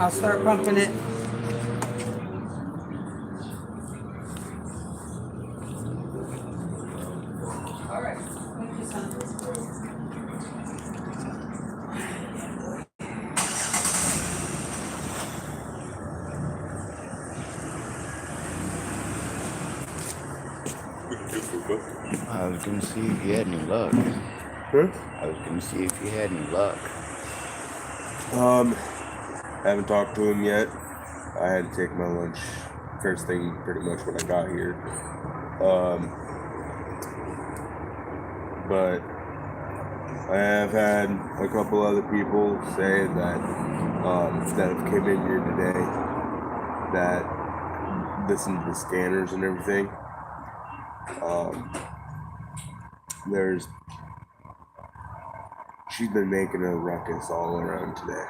I'll start pumping it. All right. Thank you, son. I was gonna see if you had any luck. Huh? I was gonna see if you had any luck. Haven't talked to him yet. I had to take my lunch first thing pretty much when I got here. But I have had a couple other people say that have came in here today that listen to the scanners and everything. She's been making a ruckus all around today.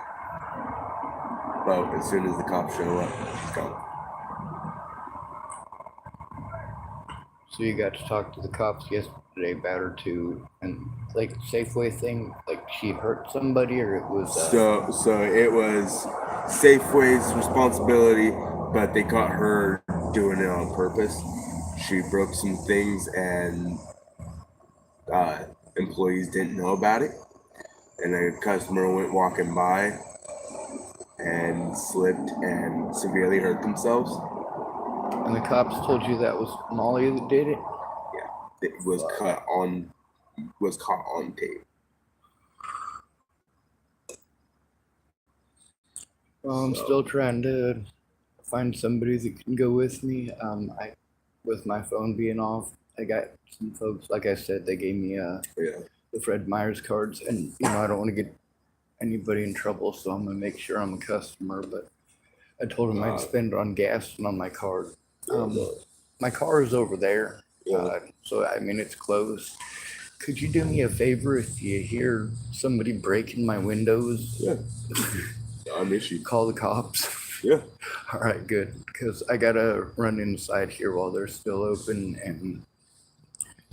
But as soon as the cops show up, she's gone. So you got to talk to the cops yesterday about her too, and like Safeway thing, like she hurt somebody or it was. So it was Safeway's responsibility, but they caught her doing it on purpose. She broke some things and employees didn't know about it. And a customer went walking by and slipped and severely hurt themselves. And the cops told you that was Molly that did it? Yeah, it was caught on tape. Well, I'm still trying to find somebody that can go with me. With my phone being off, I got some folks, like I said, they gave me the Fred Meyers cards, and I don't want to get anybody in trouble, so I'm gonna make sure I'm a customer. But I told them I'd spend on gas and on my card. My car is over there, so I mean it's close. Could you do me a favor if you hear somebody breaking my windows? Yeah, I'm issued. Call the cops. Yeah. All right, good, because I gotta run inside here while they're still open, and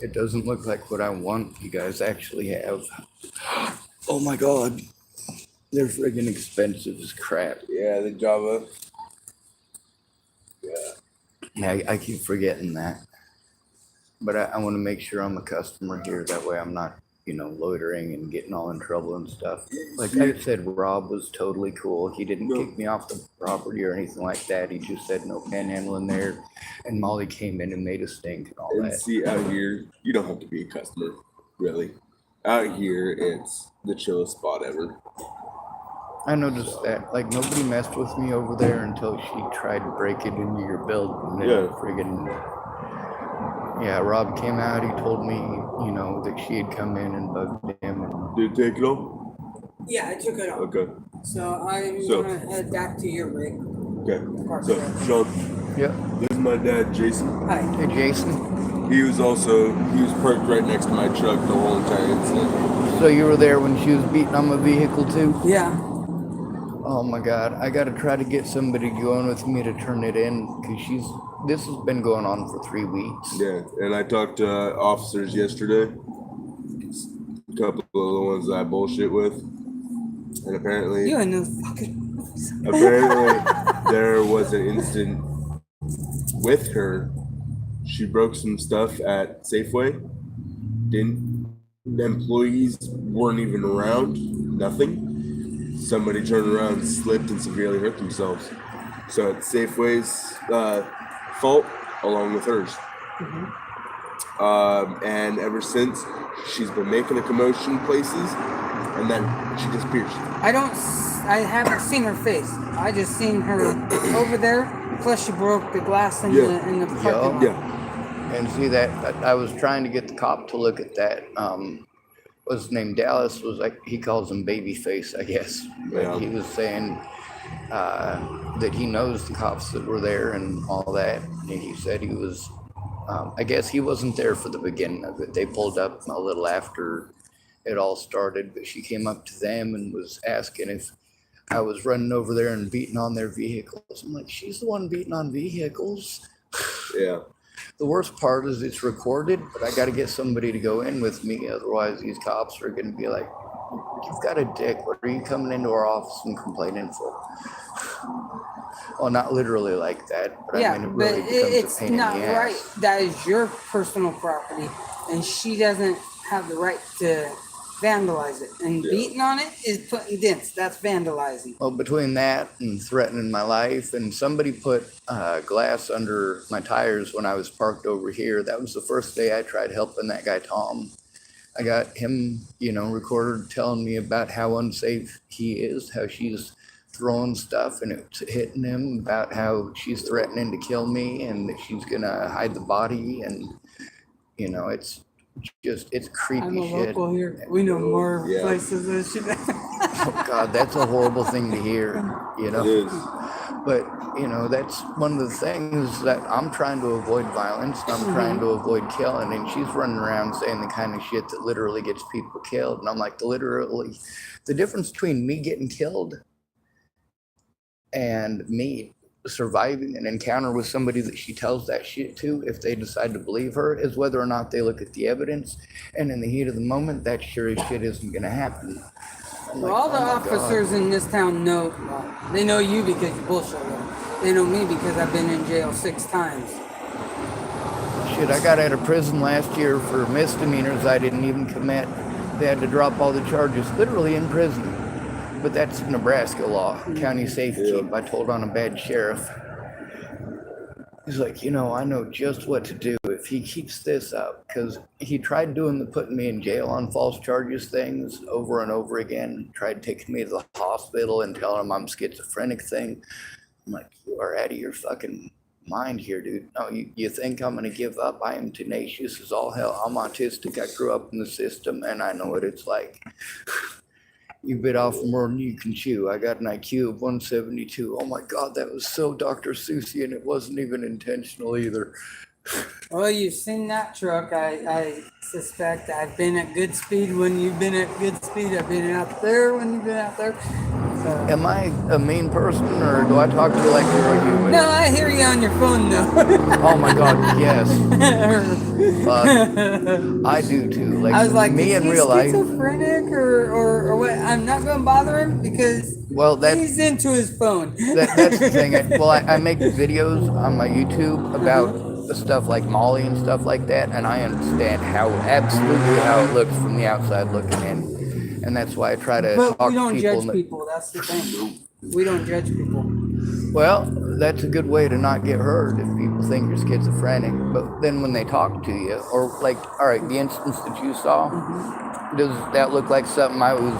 it doesn't look like what I want you guys actually have. Oh my God, they're friggin' expensive as crap. Yeah, the Java. Yeah, I keep forgetting that. But I want to make sure I'm a customer here. That way I'm not, loitering and getting all in trouble and stuff. Like I said, Rob was totally cool. He didn't kick me off the property or anything like that. He just said no panhandling there. And Molly came in and made a stink and all that. See, out here, you don't have to be a customer, really. Out here, it's the chillest spot ever. I noticed that. Like, nobody messed with me over there until she tried to break it into your building. Yeah, Rob came out. He told me, that she had come in and bugged him. And did you take it off? Yeah, I took it off. Okay. So I'm gonna head back to your rig. Okay. So, Sean. Yeah. This is my dad, Jason. Hi. Hey, Jason. He was parked right next to my truck the whole entire incident. So you were there when she was beating on my vehicle too? Yeah. Oh my God, I gotta try to get somebody going with me to turn it in, because this has been going on for 3 weeks. Yeah, and I talked to officers yesterday, a couple of the ones that I bullshit with, and apparently You a new fucking. apparently there was an incident with her. She broke some stuff at Safeway. The employees weren't even around. Nothing. Somebody turned around, slipped, and severely hurt themselves. So it's Safeway's fault, along with hers. Mm-hmm. And ever since, she's been making a commotion places, and then she disappears. I haven't seen her face. I just seen her over there. Plus, she broke the glass in the parking lot. Yeah. And see that I was trying to get the cop to look at that. What's his name? Dallas was like, he calls him Babyface, I guess. But he was saying that he knows the cops that were there and all that. And he said he was, I guess he wasn't there for the beginning of it. They pulled up a little after it all started, but she came up to them and was asking if I was running over there and beating on their vehicles. I'm like, she's the one beating on vehicles. Yeah. The worst part is it's recorded, but I got to get somebody to go in with me. Otherwise, these cops are going to be like, you've got a dick. What are you coming into our office and complaining for? Well, not literally like that, but Yeah, I mean, it but really becomes it's a pain not in the right. ass. That is your personal property, and she doesn't have the right to vandalize it. And beating on it is putting dents. That's vandalizing. Well, between that and threatening my life, and somebody put glass under my tires when I was parked over here. That was the first day I tried helping that guy, Tom. I got him, recorded telling me about how unsafe he is, how she's throwing stuff and it's hitting him, about how she's threatening to kill me and that she's gonna hide the body. And, it's creepy I'm a shit. local here. We know more Yeah. places than she does. Oh God, that's a horrible thing to hear, It is. But, that's one of the things that I'm trying to avoid violence. I'm trying to avoid killing. And she's running around saying the kind of shit that literally gets people killed. And I'm like, the difference between me getting killed and me surviving an encounter with somebody that she tells that shit to, if they decide to believe her, is whether or not they look at the evidence. And in the heat of the moment, that sure as shit isn't going to happen. Well, all the officers in this town know. Well, they know you because you bullshit them. They know me because I've been in jail 6 times. Shit, I got out of prison last year for misdemeanors I didn't even commit. They had to drop all the charges, literally in prison. But that's Nebraska law, county safekeep. I told on a bad sheriff. He's like, I know just what to do if he keeps this up. Because he tried doing the putting me in jail on false charges things over and over again. Tried taking me to the hospital and telling him I'm schizophrenic thing. I'm like, you are out of your fucking mind here, dude. No, you think I'm going to give up? I am tenacious as all hell. I'm autistic. I grew up in the system and I know what it's like. You bit off more than you can chew. I got an IQ of 172. Oh my God, that was so Dr. Seussian. It wasn't even intentional either. Well, you've seen that truck. I suspect I've been at good speed when you've been at good speed. I've been out there when you've been out there. So. Am I a mean person or do I talk to you like you're a human? No, I hear you on your phone though. Oh my God, yes. I do too. Like, I was like, me is in he real life, schizophrenic or what? I'm not going to bother him because he's into his phone. That's the thing. I make videos on my YouTube about the stuff like Molly and stuff like that, and I understand absolutely how it looks from the outside looking in, and that's why I try to talk to people. We don't judge people. That's the thing. We don't judge people. Well, that's a good way to not get hurt if people think you're schizophrenic. But then when they talk to you, or like, all right, the instance that you saw, does that look like something I was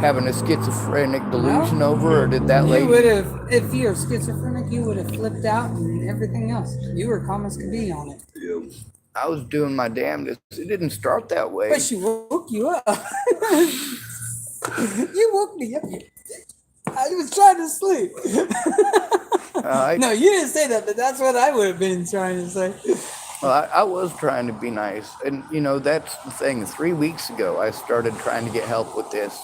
having a schizophrenic delusion over, or did that lady? You would have, if you're schizophrenic, you would have flipped out and everything else. You were calm as could be on it. Yeah. I was doing my damnedest. It didn't start that way. But she woke you up. You woke me up. I was trying to sleep. No, you didn't say that, but that's what I would have been trying to say. Well, I was trying to be nice. And, that's the thing. 3 weeks ago, I started trying to get help with this.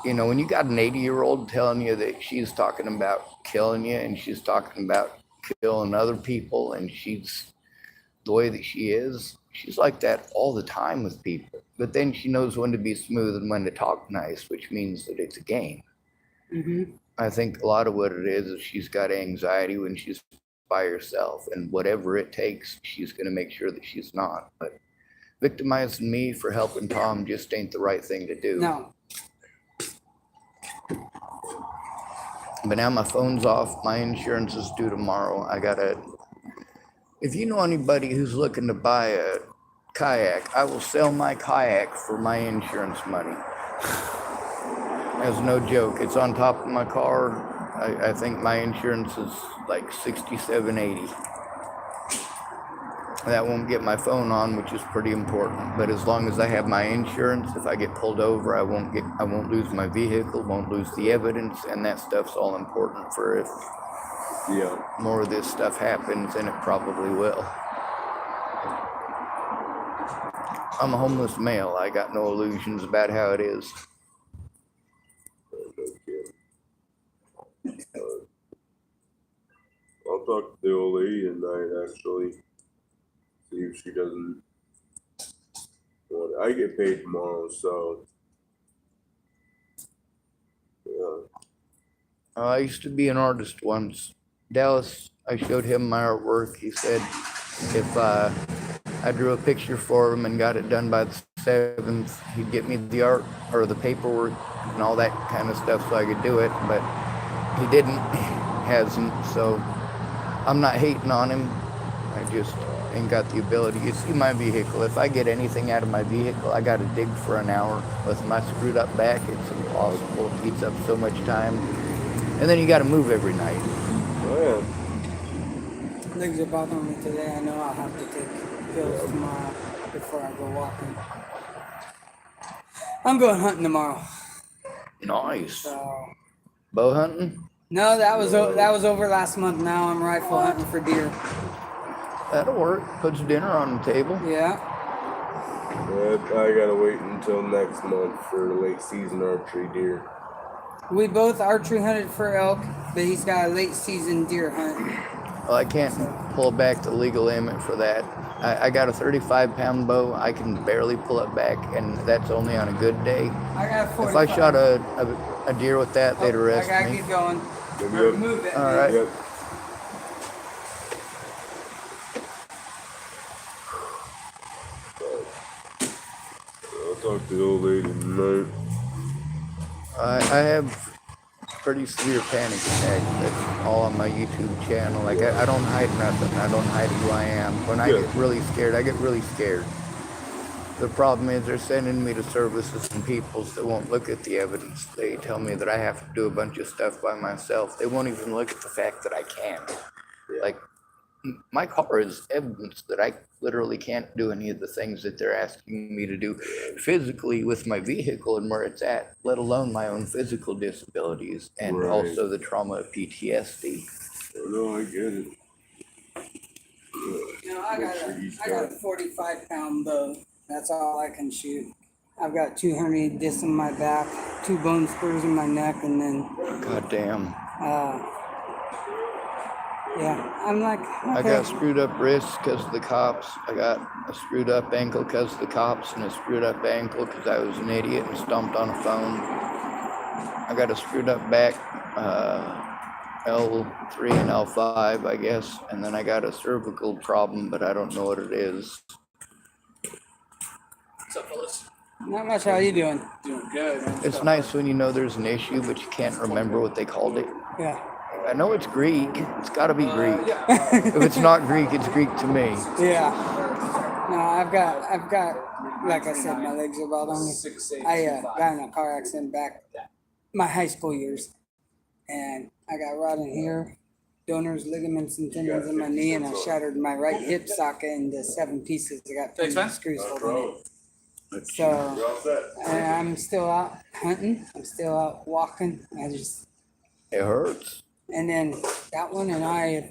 When you got an 80-year-old telling you that she's talking about killing you and she's talking about killing other people and she's the way that she is, she's like that all the time with people. But then she knows when to be smooth and when to talk nice, which means that it's a game. I think a lot of what it is she's got anxiety when she's by herself, and whatever it takes, she's going to make sure that she's not. But victimizing me for helping Tom just ain't the right thing to do. No. But now my phone's off. My insurance is due tomorrow. If you know anybody who's looking to buy a kayak, I will sell my kayak for my insurance money. That's no joke. It's on top of my car. I think my insurance is like $67.80. That won't get my phone on, which is pretty important. But as long as I have my insurance, if I get pulled over, I won't lose my vehicle, won't lose the evidence, and that stuff's all important for if more of this stuff happens, and it probably will. I'm a homeless male. I got no illusions about how it is. I'll talk to the old lady tonight, actually. See if she doesn't want it. I get paid tomorrow, so yeah. I used to be an artist once. Dallas, I showed him my artwork. He said if I drew a picture for him and got it done by the 7th, he'd get me the art or the paperwork and all that kind of stuff so I could do it. But he didn't, hasn't. So I'm not hating on him. I just ain't got the ability. You see my vehicle. If I get anything out of my vehicle, I got to dig for an hour. With my screwed up back, it's impossible. It eats up so much time. And then you got to move every night. Oh, Legs are bothering me today. I know I'll have to take pills tomorrow before I go walking. I'm going hunting tomorrow. Nice. So Bow hunting? no, that was over last month. Now I'm rifle hunting for deer. That'll work. Puts dinner on the table. Yeah. But I gotta wait until next month for late season archery deer. We both archery hunted for elk, but he's got a late season deer hunt. Well, I can't pull back the legal limit for that. I got a 35-pound bow. I can barely pull it back, and that's only on a good day. I got a 45. If I shot a deer with that, they'd arrest I gotta me. keep going. Yep. Move it. All right. Yep. I'll talk to the old lady tonight. I have pretty severe panic attacks. That's all on my YouTube channel. Like I don't hide nothing. I don't hide who I am. When I get really scared, I get really scared. The problem is they're sending me to services and peoples that won't look at the evidence. They tell me that I have to do a bunch of stuff by myself. They won't even look at the fact that I can't. Like, my car is evidence that I literally can't do any of the things that they're asking me to do physically with my vehicle and where it's at, let alone my own physical disabilities and Right. also the trauma of PTSD. No, I get it. You know, I got a 45-pound bow. That's all I can shoot. I've got 2 herniated discs in my back, 2 bone spurs in my neck, and then God damn. yeah, I'm like, okay. I got screwed up wrists because of the cops. I got a screwed up ankle because of the cops and a screwed up ankle because I was an idiot and stomped on a phone. I got a screwed up back, L3 and L5, I guess. And then I got a cervical problem, but I don't know what it is. What's up, fellas? Not much. How you doing? Doing good. It's nice when you know there's an issue, but you can't remember what they called it. Yeah. I know it's Greek. It's got to be Greek. Yeah. If it's not Greek, it's Greek to me. Yeah. No, I've got, like I said, my legs are bothering me. I got in a car accident back my high school years, and I got rod in here, donors, ligaments, and tendons in my knee, and I shattered my right hip socket into 7 pieces. I got 10 screws holding it. So I'm still out hunting. I'm still out walking. It hurts. And then that one and I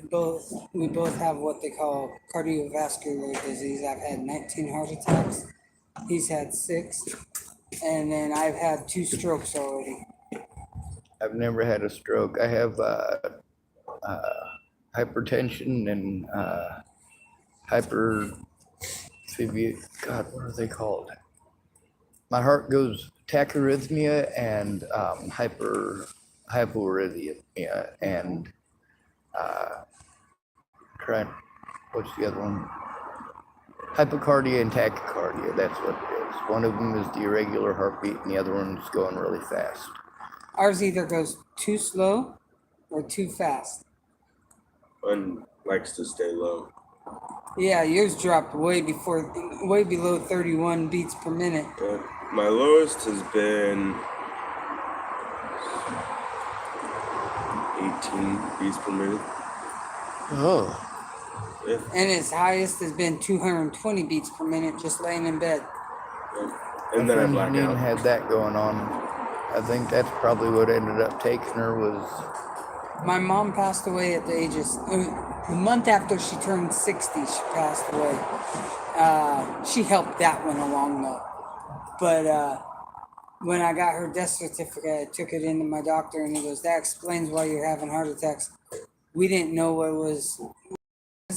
we both have what they call cardiovascular disease. I've had 19 heart attacks. He's had 6. And then I've had 2 strokes already. I've never had a stroke. I have hypertension and God, what are they called? My heart goes tachyarrhythmia and hyporrhythmia and what's the other one? Hypocardia and tachycardia. That's what it is. One of them is the irregular heartbeat, and the other one's going really fast. Ours either goes too slow or too fast. One likes to stay low. Yeah, yours dropped way below 31 beats per minute. My lowest has been 18 beats per minute. Oh. Yeah. And its highest has been 220 beats per minute just laying in bed. Yeah. And then I black Janine out. had that going on. I think that's probably what ended up taking her was. My mom passed away at the age of, the month after she turned 60, she passed away. She helped that one along though. But when I got her death certificate, I took it into my doctor and he goes, that explains why you're having heart attacks. We didn't know what it was,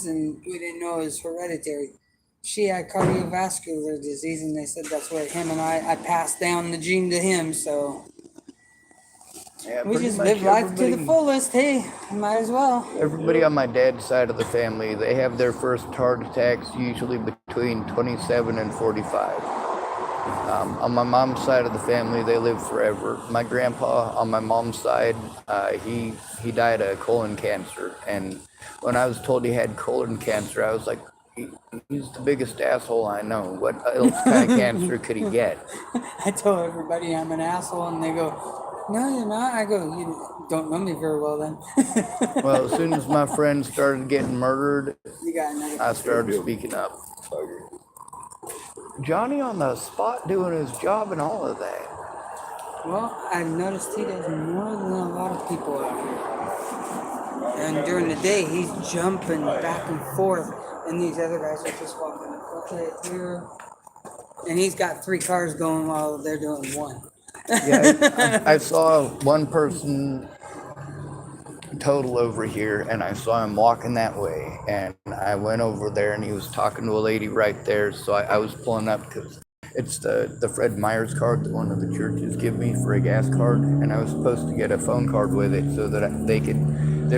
and we didn't know it was hereditary. She had cardiovascular disease, and they said that's what him and I passed down the gene to him. So Yeah, We pretty just much live life to the everybody- fullest. Hey, might as well. Everybody on my dad's side of the family, they have their first heart attacks usually between 27 and 45. On my mom's side of the family, they live forever. My grandpa, on my mom's side, he died of colon cancer. And when I was told he had colon cancer, I was like, he's the biggest asshole I know. What else kind of cancer could he get? I tell everybody I'm an asshole, and they go, "No, you're not." I go, "You don't know me very well, then." Well, as soon as my friends started getting murdered, You got another. I started speaking up. Johnny on the spot doing his job and all of that. Well, I've noticed he does more than a lot of people out here. And during the day, he's jumping back and forth, and these other guys are just walking up here. And he's got 3 cars going while they're doing one. Yeah, I saw one person total over here, and I saw him walking that way, and I went over there, and he was talking to a lady right there. So I was pulling up because it's the Fred Meyers card that one of the churches give me for a gas card, and I was supposed to get a phone card with it so that they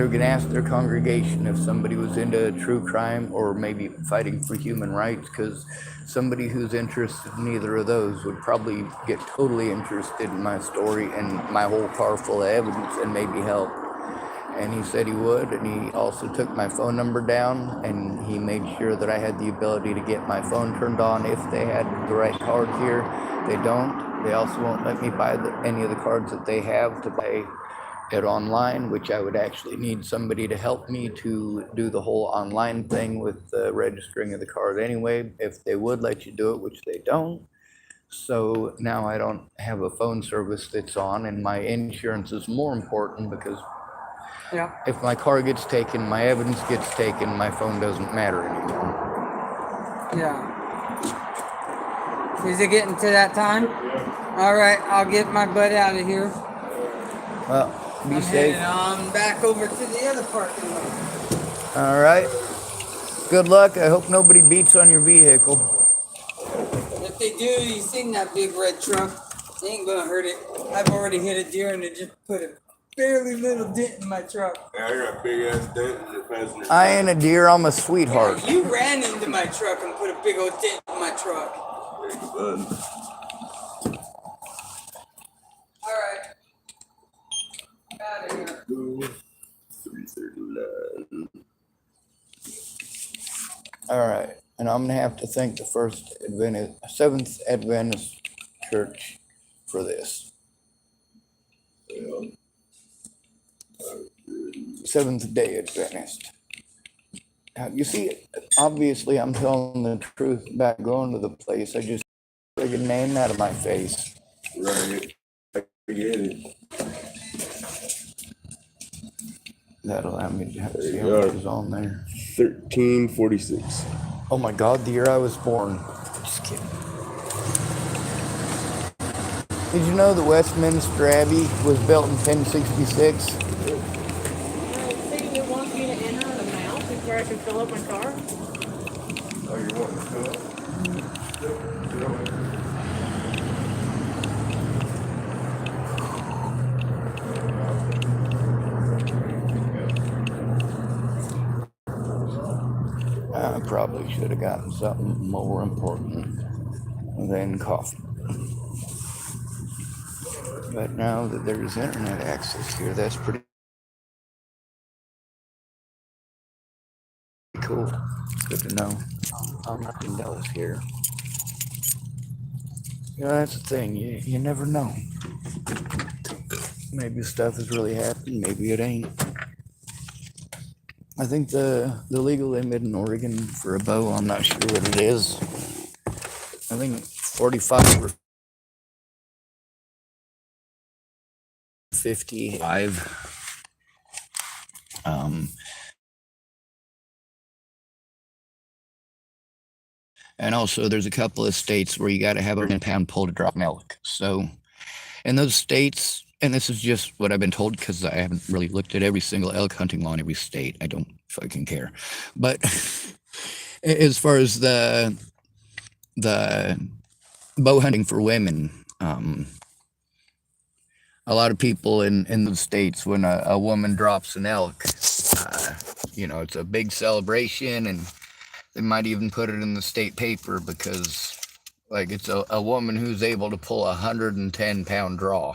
were gonna ask their congregation if somebody was into true crime or maybe fighting for human rights, because somebody who's interested in either of those would probably get totally interested in my story and my whole car full of evidence and maybe help. And he said he would, and he also took my phone number down, and he made sure that I had the ability to get my phone turned on if they had the right card here. They don't. They also won't let me buy any of the cards that they have to buy it online, which I would actually need somebody to help me to do the whole online thing with the registering of the card anyway, if they would let you do it, which they don't. So now I don't have a phone service that's on, and my insurance is more important because Yeah. if my car gets taken, my evidence gets taken, my phone doesn't matter anymore. Yeah. Is it getting to that time? All right, I'll get my butt out of here. Well, be I'm safe. heading on back over to the other parking lot. All right. Good luck. I hope nobody beats on your vehicle. If they do, you seen that big red truck? They ain't gonna hurt it. I've already hit a deer and it just put a barely little dent in my truck. Yeah, I got a big ass dent in the passenger. I ain't a deer. I'm a sweetheart. You ran into my truck and put a big old dent in my truck. Big bud. Alright. Out of here. 339. All right. And I'm going to have to thank the Seventh Adventist Church for this. Yeah. Seventh Day Adventist. You see, obviously I'm telling the truth about going to the place. I just friggin' name out of my face. Right. I get it. That'll allow me to There see you how go. much is on there. 1346. Oh my God, the year I was born. Just kidding. Did you know the Westminster Abbey was built in 1066? Say it wants me to enter an amount before I can fill up my car. Oh, you're wanting to fill it? I probably should have gotten something more important than coffee. But now that there's internet access here, that's pretty cool. Good to know. I'm not in Dallas here. Yeah, that's the thing. You never know. Maybe stuff is really happening. Maybe it ain't. I think the legal limit in Oregon for a bow, I'm not sure what it is. I think 45 or 55. And also there's a couple of states where you got to have a 10-pound pull to drop an elk. So in those states, and this is just what I've been told because I haven't really looked at every single elk hunting law in every state. I don't fucking care. But as far as the bow hunting for women, a lot of people in the States, when a woman drops an elk, it's a big celebration, and they might even put it in the state paper because, like, it's a woman who's able to pull a 110-pound draw.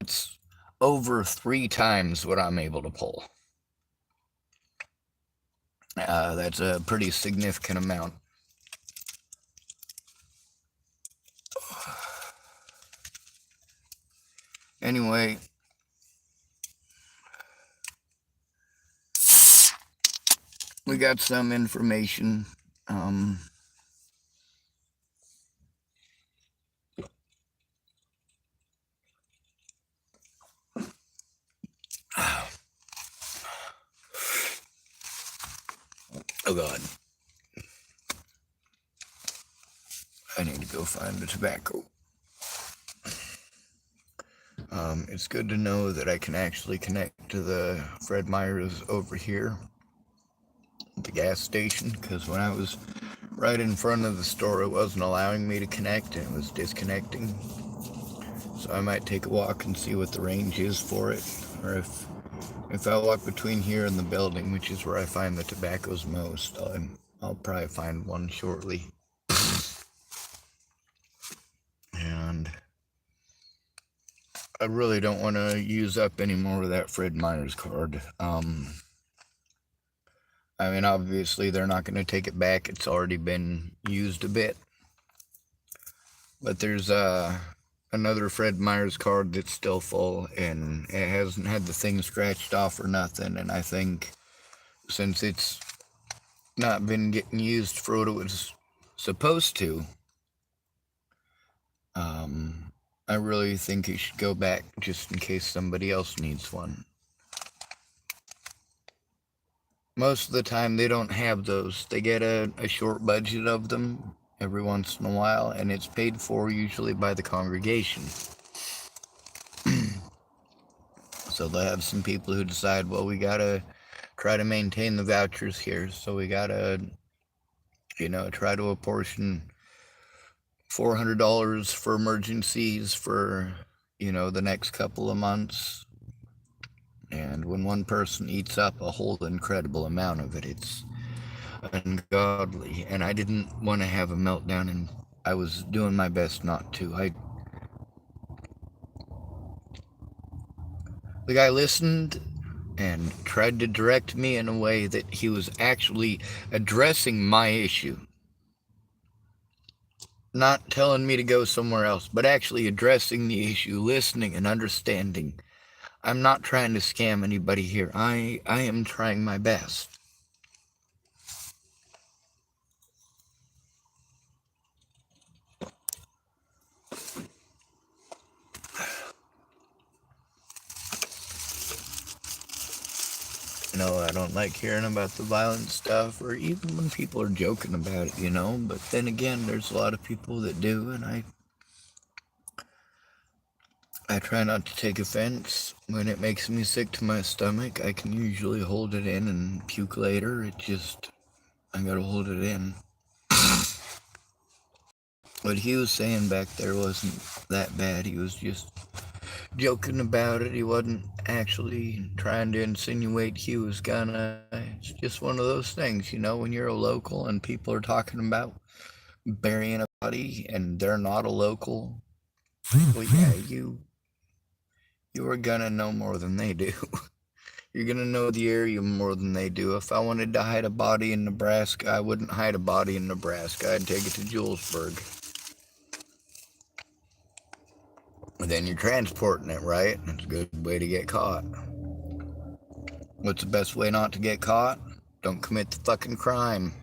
It's over 3 times what I'm able to pull. That's a pretty significant amount. Anyway, we got some information. Oh God. I need to go find the tobacco. It's good to know that I can actually connect to the Fred Meyers over here at the gas station, because when I was right in front of the store, it wasn't allowing me to connect, and it was disconnecting. So I might take a walk and see what the range is for it, or if I walk between here and the building, which is where I find the tobaccos most, I'll probably find one shortly. And I really don't want to use up any more of that Fred Meyers card. I mean, obviously, they're not going to take it back. It's already been used a bit. But there's another Fred Meyers card that's still full, and it hasn't had the thing scratched off or nothing. And I think since it's not been getting used for what it was supposed to, I really think it should go back just in case somebody else needs one. Most of the time, they don't have those. They get a short budget of them every once in a while, and it's paid for usually by the congregation. So they'll have some people who decide, well, we gotta try to maintain the vouchers here, so we gotta, try to apportion $400 for emergencies for, the next couple of months. And when one person eats up a whole incredible amount of it, it's ungodly. And I didn't want to have a meltdown, and I was doing my best not to. The guy listened and tried to direct me in a way that he was actually addressing my issue. Not telling me to go somewhere else, but actually addressing the issue, listening and understanding. I'm not trying to scam anybody here. I am trying my best. I don't like hearing about the violent stuff, or even when people are joking about it, but then again, there's a lot of people that do, and I try not to take offense. When it makes me sick to my stomach, I can usually hold it in and puke later. I gotta hold it in. What he was saying back there wasn't that bad. He was just joking about it. He wasn't actually trying to insinuate he was gonna. It's just one of those things, when you're a local and people are talking about burying a body and they're not a local. Well, yeah, you are gonna know more than they do. You're gonna know the area more than they do. If I wanted to hide a body in Nebraska, I wouldn't hide a body in Nebraska. I'd take it to Julesburg. Then you're transporting it, right? That's a good way to get caught. What's the best way not to get caught? Don't commit the fucking crime.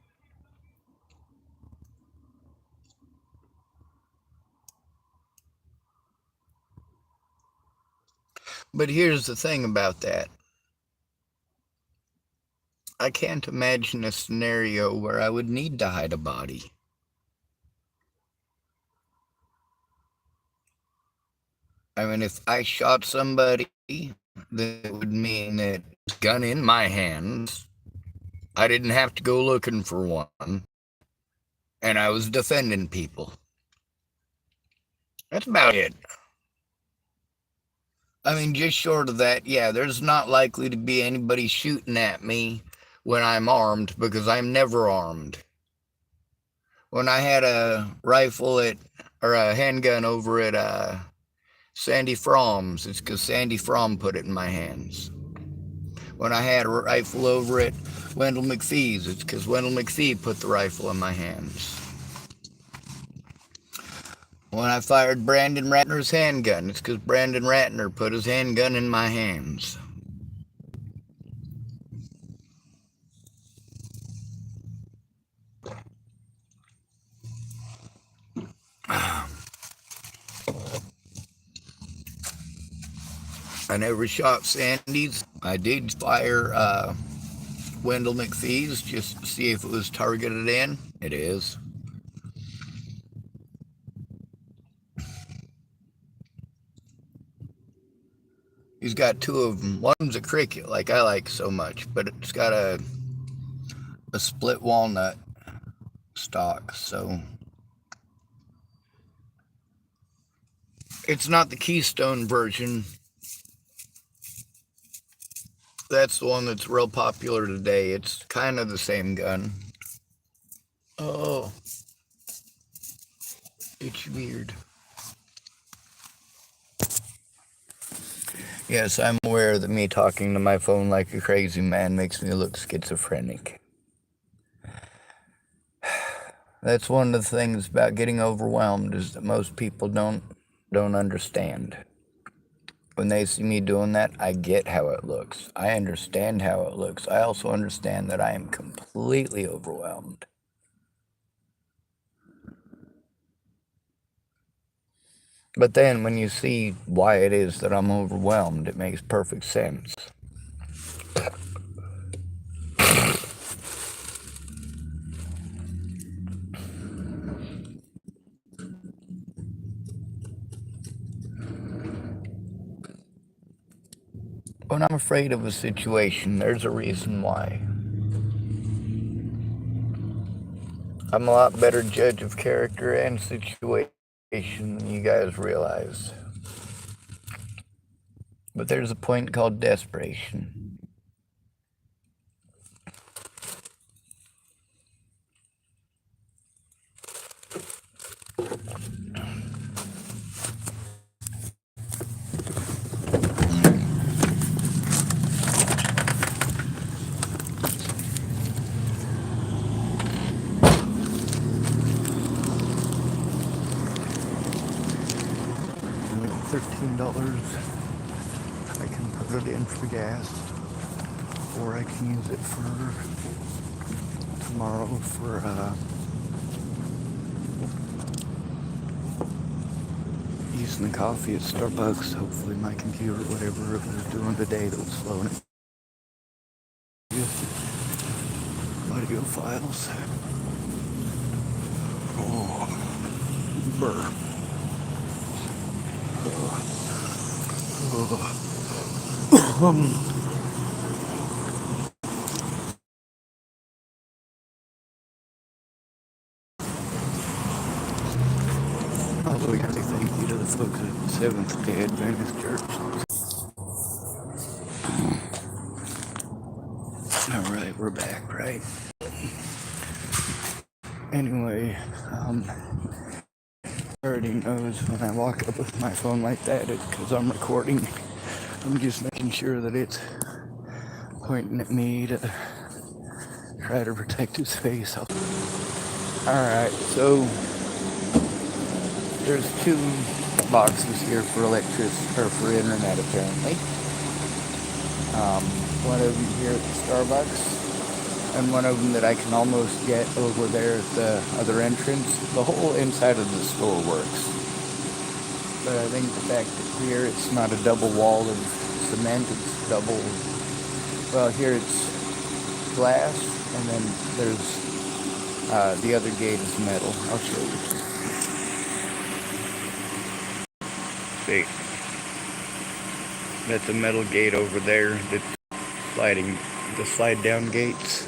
But here's the thing about that. I can't imagine a scenario where I would need to hide a body. I mean, if I shot somebody, that would mean that gun in my hands, I didn't have to go looking for one, and I was defending people. That's about it. I mean, just short of that, yeah, there's not likely to be anybody shooting at me when I'm armed because I'm never armed. When I had a rifle or a handgun over at Sandy Fromm's, it's because Sandy Fromm put it in my hands. When I had a rifle over at Wendell McPhee's, it's because Wendell McPhee put the rifle in my hands. When I fired Brandon Ratner's handgun, it's because Brandon Ratner put his handgun in my hands. I never shot Sandy's. I did fire Wendell McPhee's just to see if it was targeted in. It is. He's got two of them. One's a cricket, like I like so much, but it's got a split walnut stock, so it's not the Keystone version. That's the one that's real popular today. It's kind of the same gun. Oh, it's weird. Yes, I'm aware that me talking to my phone like a crazy man makes me look schizophrenic. That's one of the things about getting overwhelmed is that most people don't understand. When they see me doing that, I get how it looks. I understand how it looks. I also understand that I am completely overwhelmed. But then when you see why it is that I'm overwhelmed, it makes perfect sense. When I'm afraid of a situation, there's a reason why. I'm a lot better judge of character and situation than you guys realize. But there's a point called desperation. $13. I can put it in for gas, or I can use it for tomorrow for using the coffee at Starbucks. Hopefully my computer, whatever it was doing today that was slowing it. Audio files. Oh, burr. Although we gotta say thank you to the folks at Seventh-day Adventist Church. Alright, we're back, right? Anyway, already knows when I walk up with my phone like that, it's because I'm recording. I'm just making sure that it's pointing at me to try to protect his face. Alright, so there's two boxes here for for internet apparently. One of them here at the Starbucks, and one of them that I can almost get over there at the other entrance. The whole inside of the store works. But I think the fact that here it's not a double wall of cement, it's double, well here it's glass, and then there's the other gate is metal. I'll show you. See, that's a metal gate over there that's sliding, the slide down gates.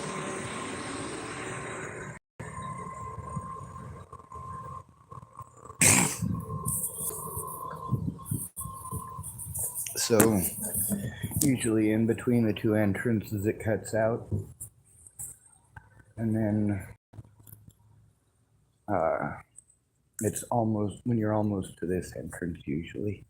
so usually in between the two entrances it cuts out. And then it's almost when you're almost to this entrance usually.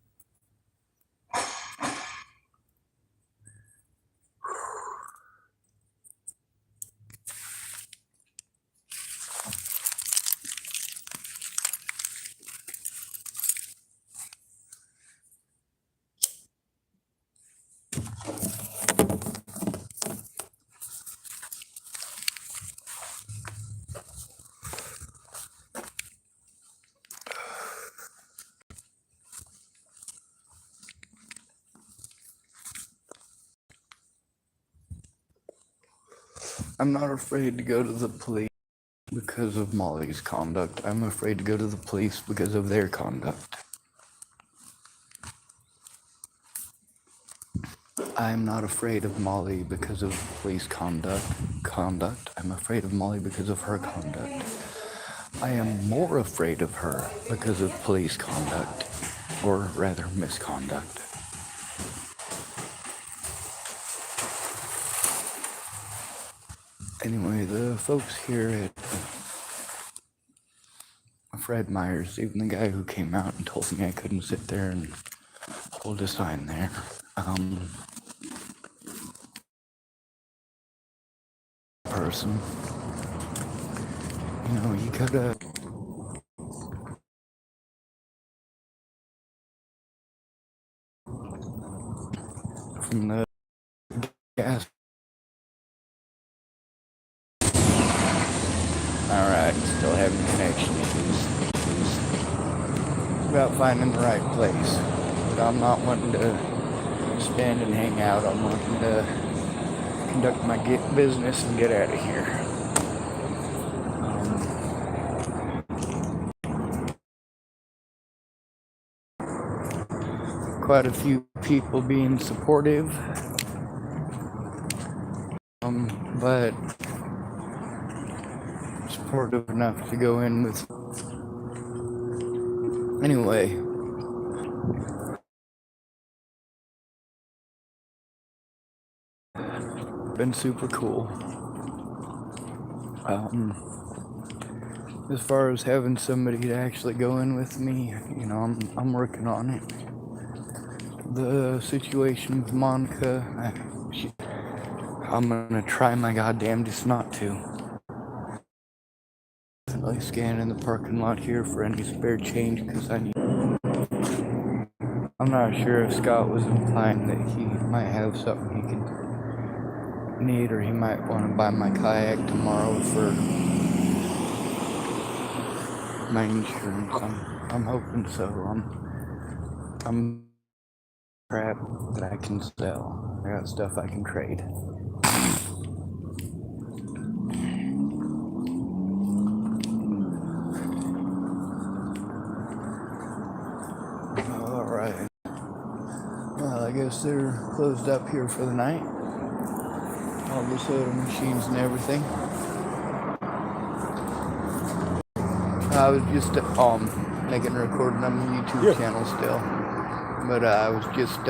I'm not afraid to go to the police because of Molly's conduct. I'm afraid to go to the police because of their conduct. I'm not afraid of Molly because of police conduct. I'm afraid of Molly because of her conduct. I am more afraid of her because of police conduct, or rather misconduct. Anyway, the folks here at Fred Meyers, even the guy who came out and told me I couldn't sit there and hold a sign there, person, you know, you gotta from the gas. Alright, still having connection issues. It's about finding the right place. But I'm not wanting to stand and hang out. I'm wanting to conduct my business and get out of here. Quite a few people being supportive. But supportive enough to go in with. Anyway. Been super cool. As far as having somebody to actually go in with me, you know, I'm working on it. The situation with Monica, I'm gonna try my goddamnedest not to. Definitely scanning the parking lot here for any spare change because I need. I'm not sure if Scott was implying that he might have something he could need, or he might want to buy my kayak tomorrow for my insurance. I'm hoping so. I'm crap that I can sell. I got stuff I can trade. Alright. Well, I guess they're closed up here for the night. All the soda machines and everything. I was just making a recording on the YouTube channel still. But I was just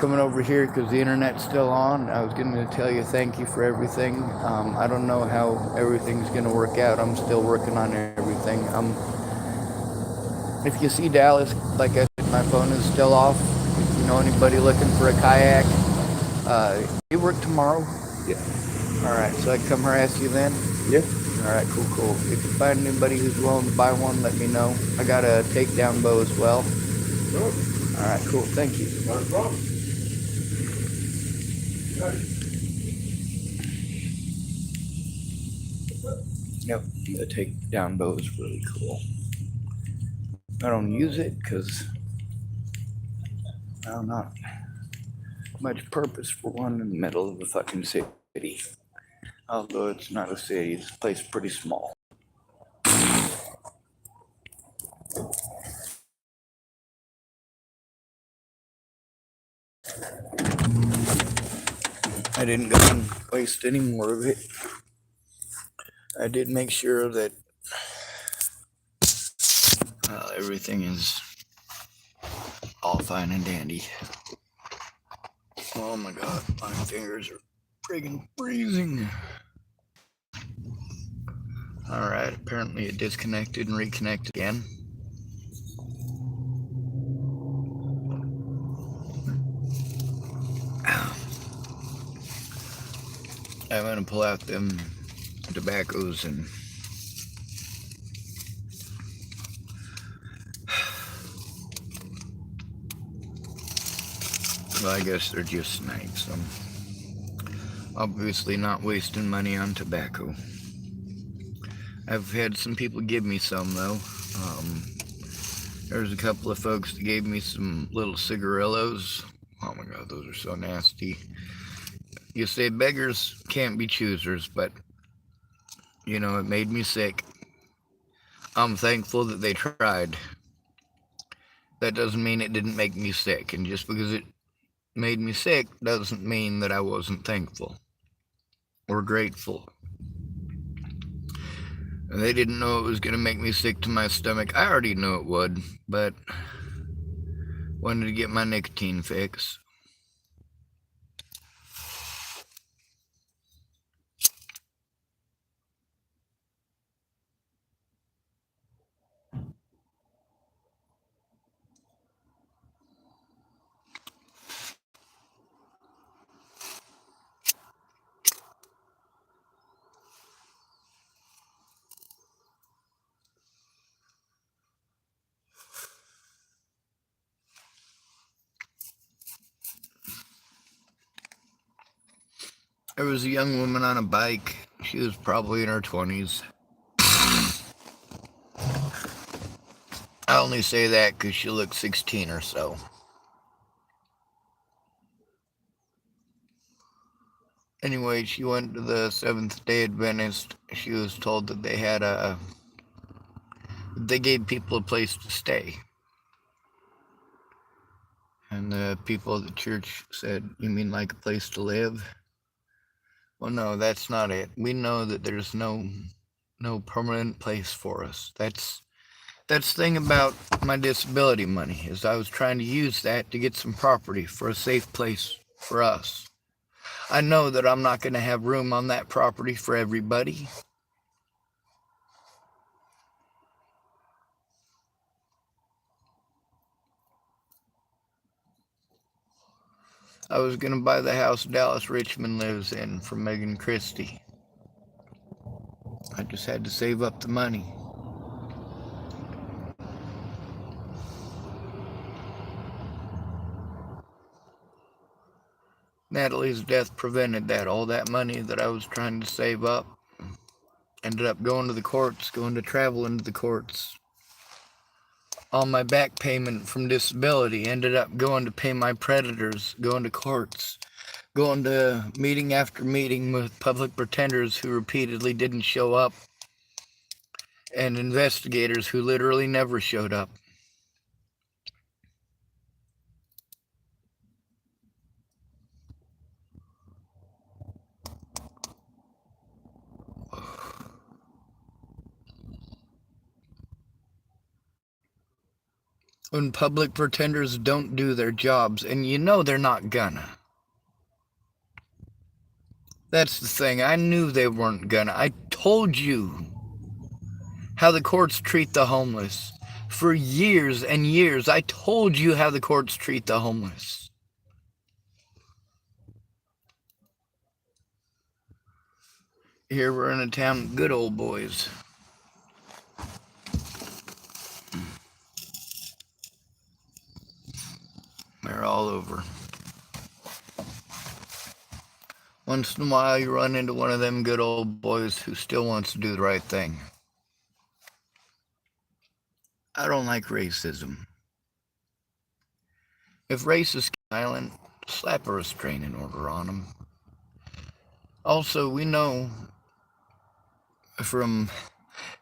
coming over here because the internet's still on. I was going to tell you thank you for everything. I don't know how everything's going to work out. I'm still working on everything. If you see Dallas, like I said, my phone is still off. If you know anybody looking for a kayak, you work tomorrow? Yeah. Alright, so I can come harass you then? Yeah. Alright, cool. If you find anybody who's willing to buy one, let me know. I got a takedown bow as well. Alright, cool. Thank you. Not a problem. Yep, the takedown bow is really cool. I don't use it because I'm not much purpose for one in the middle of the fucking city. Although it's not a city, this place is pretty small. I didn't go and waste any more of it. I did make sure that everything is all fine and dandy. Oh my god, my fingers are friggin' freezing. Alright, apparently it disconnected and reconnected again. I'm gonna pull out them tobaccos and well, I guess they're just snakes. I'm obviously not wasting money on tobacco. I've had some people give me some though. There's a couple of folks that gave me some little cigarillos. Oh my god, those are so nasty. You say beggars can't be choosers, but you know, it made me sick. I'm thankful that they tried. That doesn't mean it didn't make me sick, and just because it made me sick doesn't mean that I wasn't thankful or grateful. They didn't know it was going to make me sick to my stomach. I already knew it would, but wanted to get my nicotine fix. There was a young woman on a bike. She was probably in her 20s. I only say that because she looked 16 or so. Anyway, she went to the Seventh-day Adventist. She was told that they gave people a place to stay. And the people at the church said, "You mean like a place to live?" Well, no, that's not it. We know that there's no permanent place for us. That's the thing about my disability money, is I was trying to use that to get some property for a safe place for us. I know that I'm not going to have room on that property for everybody. I was going to buy the house Dallas Richmond lives in from Megan Christie. I just had to save up the money. Natalie's death prevented that. All that money that I was trying to save up ended up going to the courts, going to travel into the courts. All my back payment from disability ended up going to pay my predators, going to courts, going to meeting after meeting with public pretenders who repeatedly didn't show up, and investigators who literally never showed up. When public pretenders don't do their jobs, and you know they're not gonna. That's the thing. I knew they weren't gonna. I told you how the courts treat the homeless. For years and years, I told you how the courts treat the homeless. Here we're in a town of good old boys. They're all over. Once in a while you run into one of them good old boys who still wants to do the right thing. I don't like racism. If race is violent, slap a restraining order on them. Also, we know from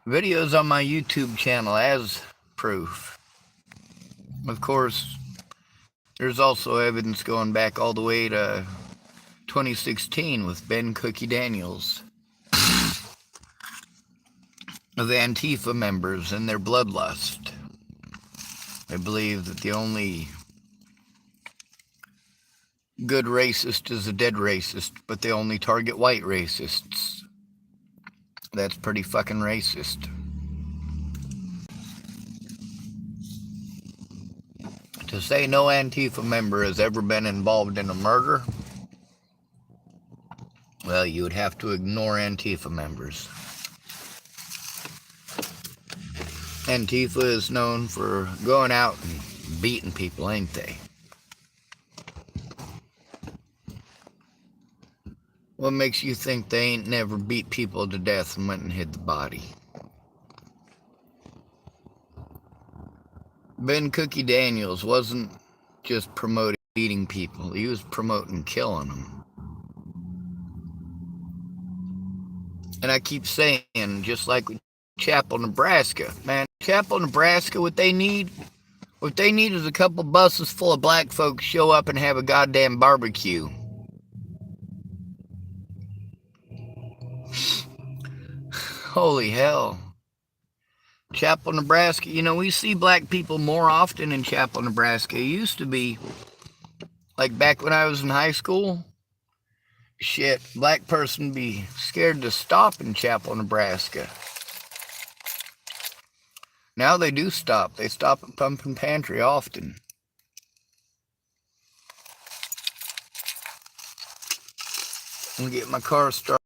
videos on my YouTube channel as proof. Of course, there's also evidence going back all the way to 2016 with Ben Cookie Daniels of Antifa members and their bloodlust. I believe that the only good racist is a dead racist, but they only target white racists. That's pretty fucking racist. To say no Antifa member has ever been involved in a murder, well, you would have to ignore Antifa members. Antifa is known for going out and beating people, ain't they? What makes you think they ain't never beat people to death and went and hid the body? Ben Cookie Daniels wasn't just promoting beating people, he was promoting killing them. And I keep saying, just like with Chapel, Nebraska, man, Chapel, Nebraska, what they need is a couple buses full of black folks show up and have a goddamn barbecue. Holy hell. Chapel, Nebraska, you know, we see black people more often in Chapel, Nebraska. It used to be, like back when I was in high school, shit, black person be scared to stop in Chapel, Nebraska. Now they do stop. They stop at Pumpkin Pantry often. I'm gonna get my car started.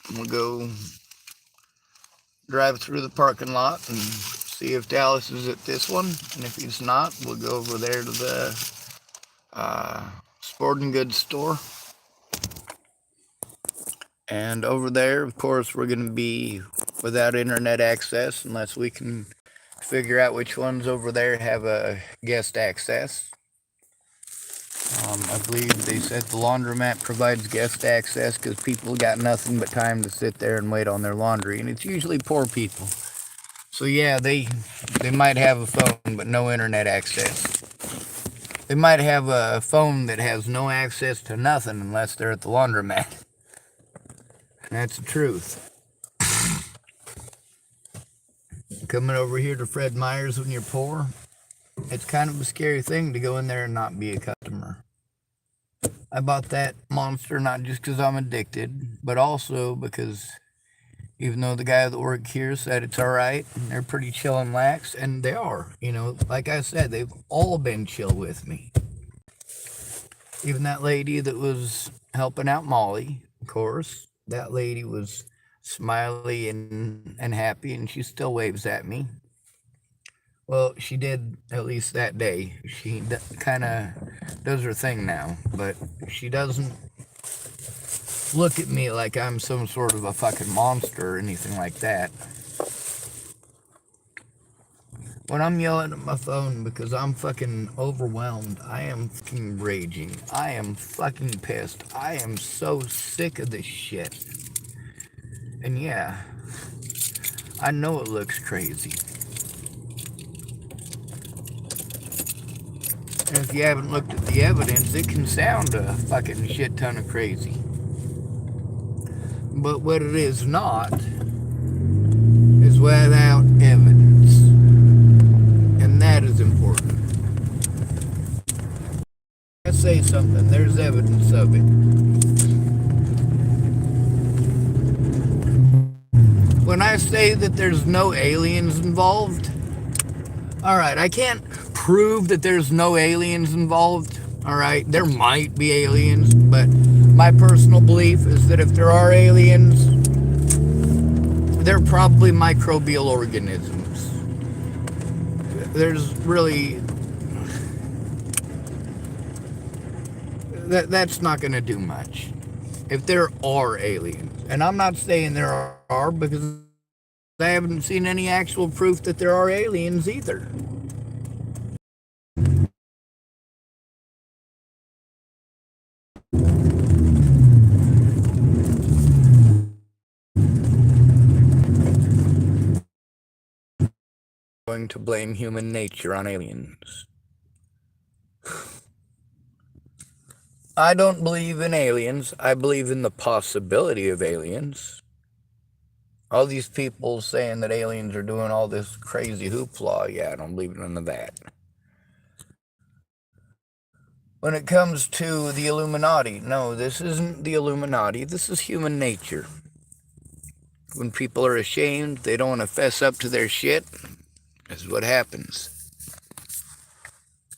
I'm gonna go drive through the parking lot and see if Dallas is at this one. And if he's not, we'll go over there to the sporting goods store. And over there, of course, we're going to be without internet access unless we can figure out which ones over there have a guest access. I believe they said the laundromat provides guest access because people got nothing but time to sit there and wait on their laundry, and it's usually poor people. So yeah, they might have a phone but no internet access. They might have a phone that has no access to nothing unless they're at the laundromat. That's the truth. Coming over here to Fred Meyers when you're poor, it's kind of a scary thing to go in there and not be a customer. I bought that monster not just because I'm addicted, but also because even though the guy that worked here said it's alright, and they're pretty chill and lax, and they are, you know, like I said, they've all been chill with me. Even that lady that was helping out Molly, of course, that lady was smiley and happy, and she still waves at me. Well, she did at least that day. She kind of does her thing now, but she doesn't look at me like I'm some sort of a fucking monster or anything like that. When I'm yelling at my phone because I'm fucking overwhelmed, I am fucking raging. I am fucking pissed. I am so sick of this shit. And yeah, I know it looks crazy. And if you haven't looked at the evidence, it can sound a fucking shit ton of crazy. But what it is not is without evidence. And that is important. I say something, there's evidence of it. When I say that there's no aliens involved, alright, I can't prove that there's no aliens involved. Alright, there might be aliens, but my personal belief is that if there are aliens, they're probably microbial organisms. There's really... That's not going to do much. If there are aliens. And I'm not saying there are because I haven't seen any actual proof that there are aliens either. Going to blame human nature on aliens. I don't believe in aliens. I believe in the possibility of aliens. All these people saying that aliens are doing all this crazy hoopla, yeah, I don't believe in none of that. when it comes to the Illuminati, no, this isn't the Illuminati. This is human nature. When people are ashamed, they don't want to fess up to their shit. This is what happens.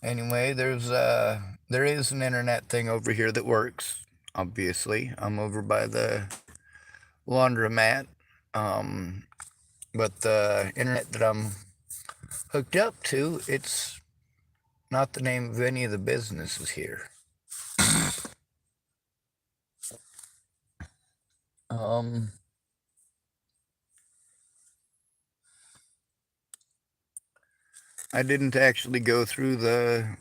Anyway, there is an internet thing over here that works. Obviously, I'm over by the laundromat. But the internet that I'm hooked up to, it's not the name of any of the businesses here. I didn't actually go through the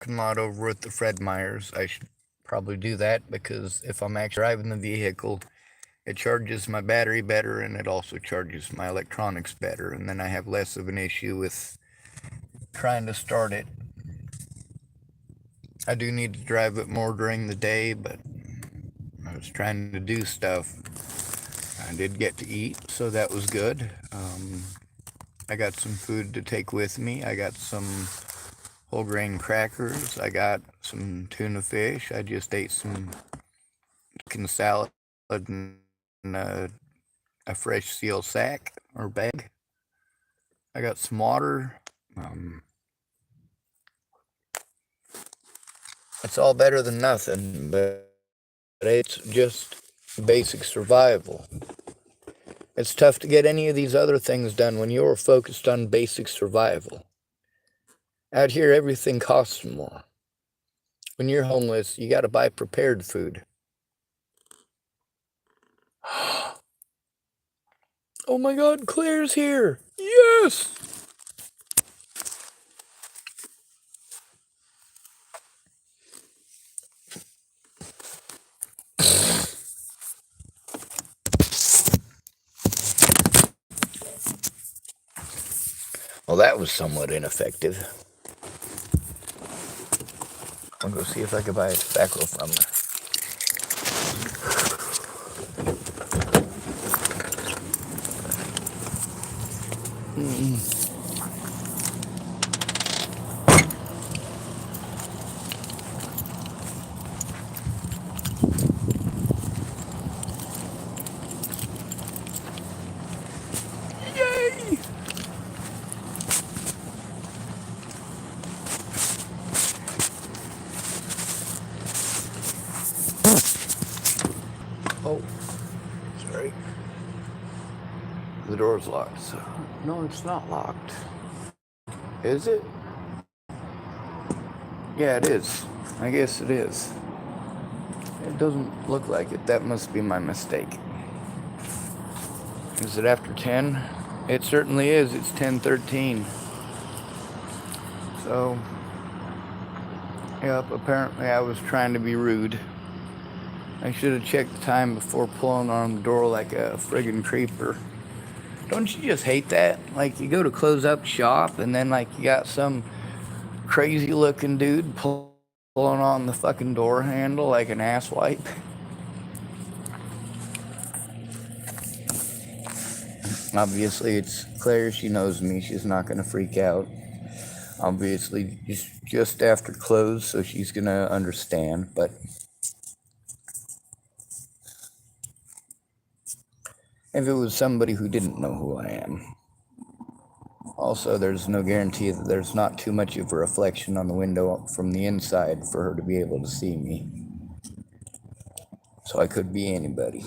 lot over with the Fred Meyers. I should probably do that because if I'm actually driving the vehicle, it charges my battery better and it also charges my electronics better, and then I have less of an issue with trying to start it. I do need to drive it more during the day, but I was trying to do stuff. I did get to eat, so that was good. I got some food to take with me. I got some whole grain crackers. I got some tuna fish. I just ate some chicken salad and a fresh seal sack or bag. I got some water. It's all better than nothing, but it's just basic survival. It's tough to get any of these other things done when you're focused on basic survival. Out here, everything costs more. When you're homeless, you got to buy prepared food. Oh my God, Claire's here! Yes! Well, that was somewhat ineffective. I'll go see if I can buy a tobacco from her. Yay! Oh, sorry. The door's locked. So. No, it's not locked. Is it? Yeah, it is. I guess it is. It doesn't look like it. That must be my mistake. Is it after 10? It certainly is. It's 10:13. So, yep, apparently I was trying to be rude. I should have checked the time before pulling on the door like a friggin' creeper. Don't you just hate that? Like, you go to close up shop and then, like, you got some crazy looking dude pulling on the fucking door handle like an asswipe. Obviously, it's Claire. She knows me. She's not going to freak out. Obviously, it's just after close, so she's going to understand. But if it was somebody who didn't know who I am. Also, there's no guarantee that there's not too much of a reflection on the window from the inside for her to be able to see me. So I could be anybody.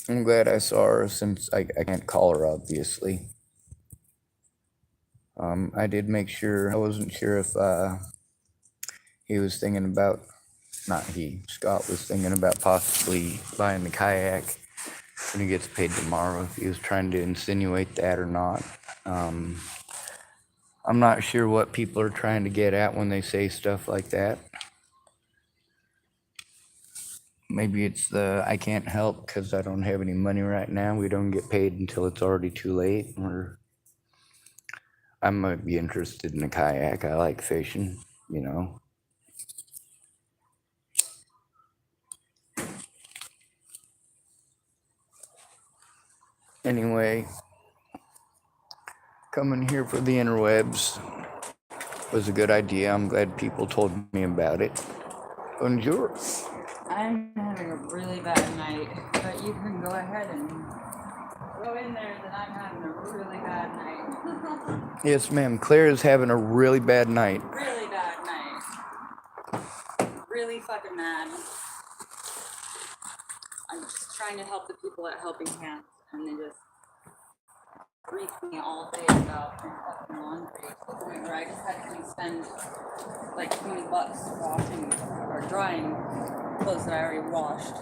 I'm glad I saw her since I can't call her, obviously. I did make sure, I wasn't sure if he was thinking about, not he, Scott was thinking about possibly buying the kayak when he gets paid tomorrow, if he was trying to insinuate that or not. I'm not sure what people are trying to get at when they say stuff like that. Maybe it's the I can't help because I don't have any money right now. We don't get paid until it's already too late. Or I might be interested in a kayak. I like fishing, you know. Anyway, coming here for the interwebs was a good idea. I'm glad people told me about it. Bonjour. I'm having a really bad night, but you can go ahead and go in there that I'm having a really bad night. Yes, ma'am. Claire is having a really bad night. Really bad night. Really fucking mad. I'm just trying to help the people at Helping Hands, and they just brief me all day about their fucking laundry to the point where I just had to spend like $20 washing or drying clothes that I already washed.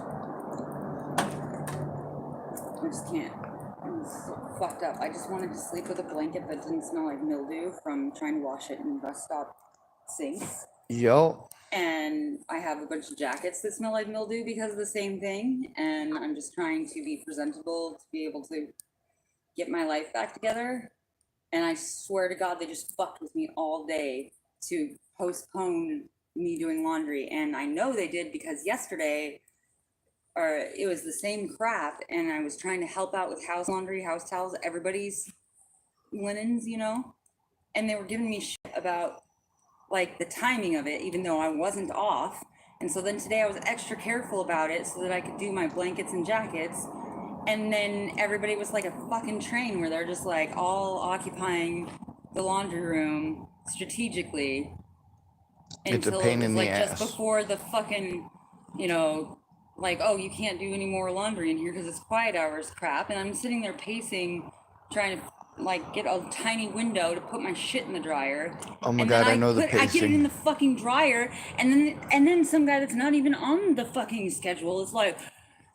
I just can't. I'm so fucked up. I just wanted to sleep with a blanket that didn't smell like mildew from trying to wash it in bus stop sinks. Yo. And I have a bunch of jackets that smell like mildew because of the same thing. And I'm just trying to be presentable to be able to get my life back together. And I swear to God, they just fucked with me all day to postpone me doing laundry. And I know they did because yesterday, or it was the same crap, and I was trying to help out with house laundry, house towels, everybody's linens, you know? And they were giving me shit about like the timing of it, even though I wasn't off. And so then today I was extra careful about it so that I could do my blankets and jackets. And then everybody was like a fucking train where they're just like all occupying the laundry room strategically. It's a pain in the like ass. just before the fucking, you know, like, oh, you can't do any more laundry in here because it's quiet hours crap. And I'm sitting there pacing, trying to like get a tiny window to put my shit in the dryer. Oh my God, I know the pacing. I get it in the fucking dryer, and then some guy that's not even on the fucking schedule is like,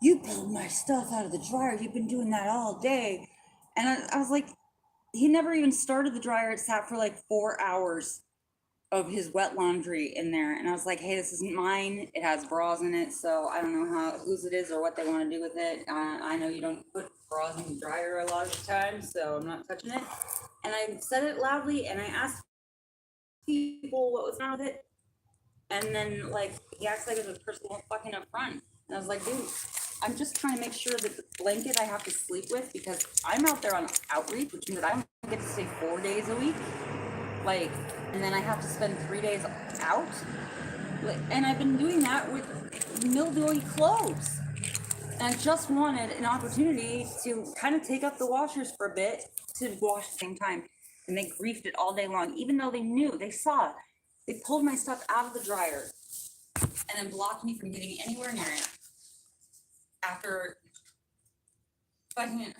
you pulled my stuff out of the dryer. You've been doing that all day. And I was like, he never even started the dryer. It sat for like 4 hours of his wet laundry in there. And I was like, hey, this isn't mine. It has bras in it. So I don't know whose it is or what they want to do with it. I know you don't put bras in the dryer a lot of the time, so I'm not touching it. And I said it loudly and I asked people what was wrong with it. And then like, he acts like it's a personal fucking up front. And I was like, dude, I'm just trying to make sure that the blanket I have to sleep with, because I'm out there on outreach, which means that I don't get to stay 4 days a week. Like, and then I have to spend 3 days out. And I've been doing that with mildewy clothes. And I just wanted an opportunity to kind of take up the washers for a bit to wash at the same time. And they griefed it all day long, even though they knew, they saw, they pulled my stuff out of the dryer and then blocked me from getting anywhere near it. After fucking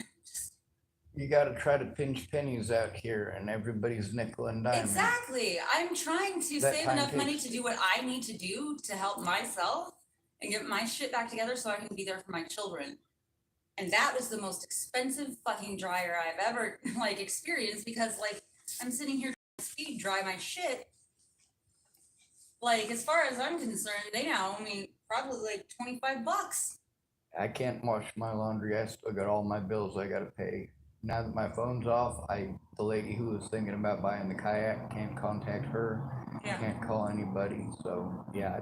You got to try to pinch pennies out here, and everybody's nickel and dime. Exactly. I'm trying to save enough money to do what I need to do to help myself and get my shit back together so I can be there for my children. And that was the most expensive fucking dryer I've ever like experienced, because like I'm sitting here trying to speed dry my shit. Like, as far as I'm concerned, they now owe me probably like $25. I can't wash my laundry. I still got all my bills I got to pay. Now that my phone's off, the lady who was thinking about buying the kayak can't contact her. Yeah. Can't call anybody. So yeah,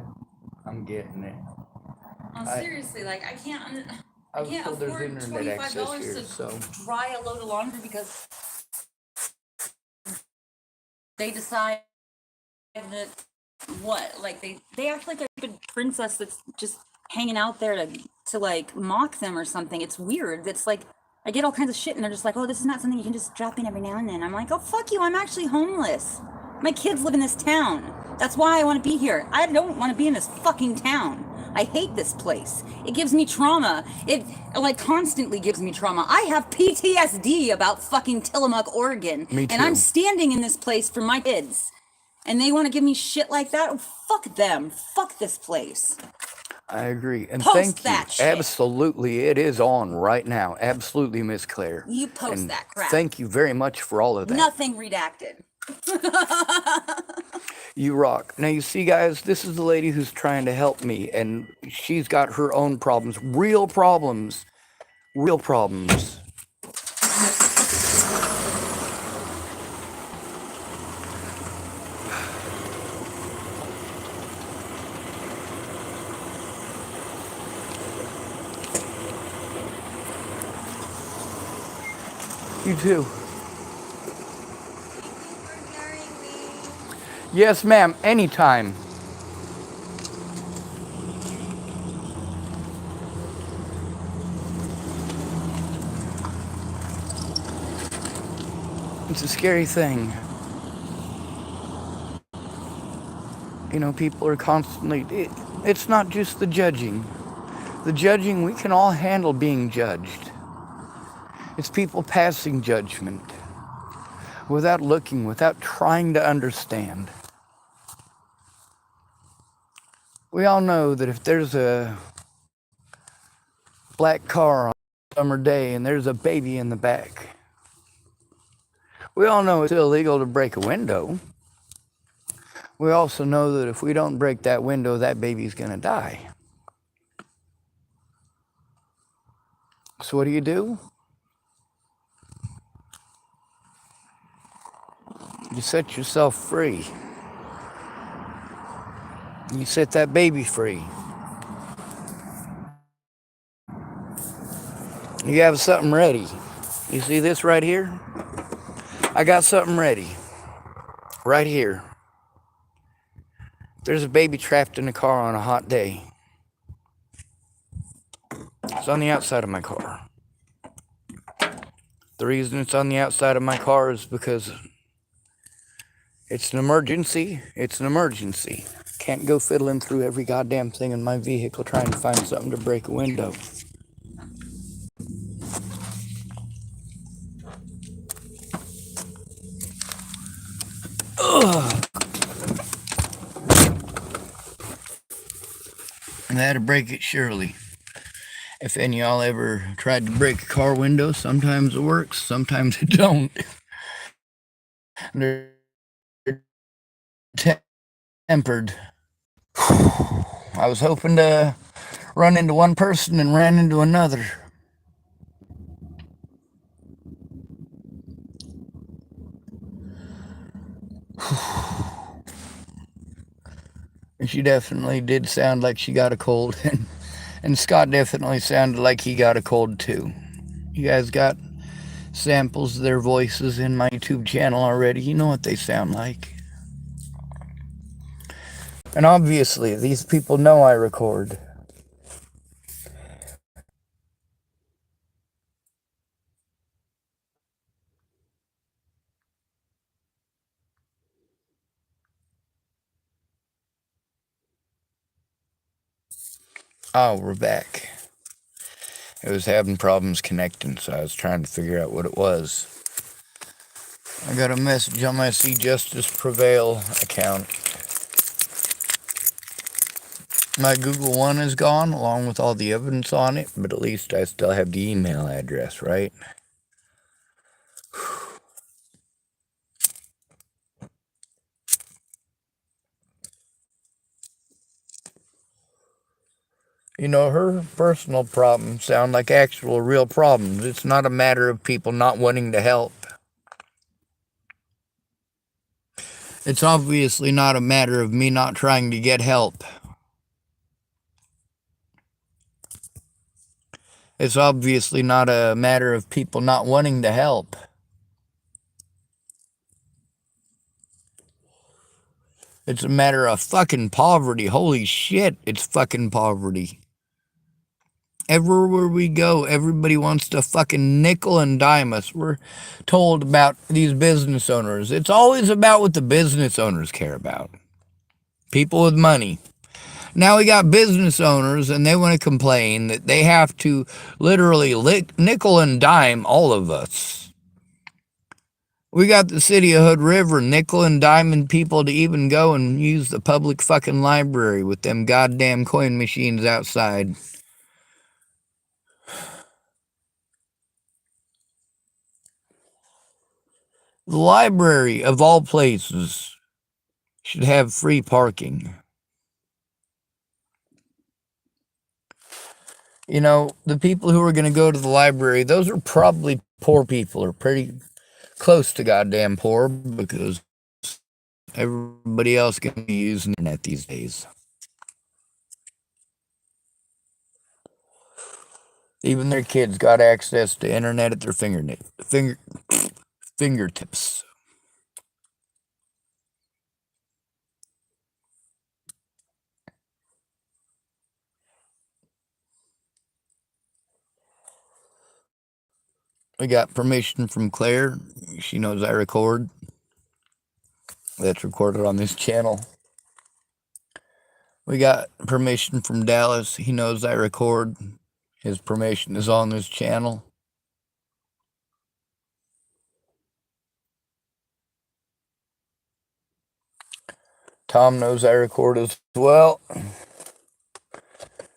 I'm getting it. Seriously, like I can't told there's afford internet access $25 here, to so dry a load of laundry because they decide that they act like a stupid princess that's just hanging out there to like mock them or something. It's weird. It's like I get all kinds of shit and they're just like, oh, this is not something you can just drop in every now and then. I'm like, oh, fuck you. I'm actually homeless. My kids live in this town. That's why I want to be here. I don't want to be in this fucking town. I hate this place. It gives me trauma. It like constantly gives me trauma. I have PTSD about fucking Tillamook, Oregon. Me too. And I'm standing in this place for my kids. And they want to give me shit like that? Oh, fuck them. Fuck this place. I agree. And Post thank you. that shit. Absolutely. It is on right now. Absolutely, Miss Claire. You post And that crap. Thank you very much for all of that. Nothing redacted. You rock. Now, you see, guys, this is the lady who's trying to help me, and she's got her own problems. Real problems. Real problems. You too. Yes, ma'am, anytime. It's a scary thing. You know, people are constantly, it's not just the judging. The judging, we can all handle being judged. It's people passing judgment without looking, without trying to understand. We all know that if there's a black car on a summer day and there's a baby in the back, we all know it's illegal to break a window. We also know that if we don't break that window, that baby's gonna die. So what do? You set yourself free. You set that baby free. You have something ready. You see this right here? I got something ready. Right here. There's a baby trapped in a car on a hot day. It's on the outside of my car. The reason it's on the outside of my car is because it's an emergency. It's an emergency. Can't go fiddling through every goddamn thing in my vehicle trying to find something to break a window. Ugh. And I had to break it surely. If any of y'all ever tried to break a car window, sometimes it works, sometimes it don't. They're tempered. I was hoping to run into one person and ran into another. She definitely did sound like she got a cold, and Scott definitely sounded like he got a cold too. You guys got samples of their voices in my YouTube channel already. You know what they sound like. And obviously, these people know I record. Oh, we're back. It was having problems connecting, so I was trying to figure out what it was. I got a message on my See Justice Prevail account. My Google One is gone, along with all the evidence on it, but at least I still have the email address, right? You know, her personal problems sound like actual real problems. It's not a matter of people not wanting to help. It's obviously not a matter of me not trying to get help. It's obviously not a matter of people not wanting to help. It's a matter of fucking poverty. Holy shit, it's fucking poverty. Everywhere we go, everybody wants to fucking nickel and dime us. We're told about these business owners. It's always about what the business owners care about. People with money. Now we got business owners and they want to complain that they have to literally nickel and dime all of us. We got the city of Hood River nickel and diming people to even go and use the public fucking library with them goddamn coin machines outside. The library, of all places, should have free parking. You know, the people who are going to go to the library, those are probably poor people, or pretty close to goddamn poor, because everybody else can be using the internet these days. Even their kids got access to internet at their fingertips. We got permission from Claire. She knows I record. That's recorded on this channel. We got permission from Dallas. He knows I record. His permission is on this channel. Tom knows I record as well.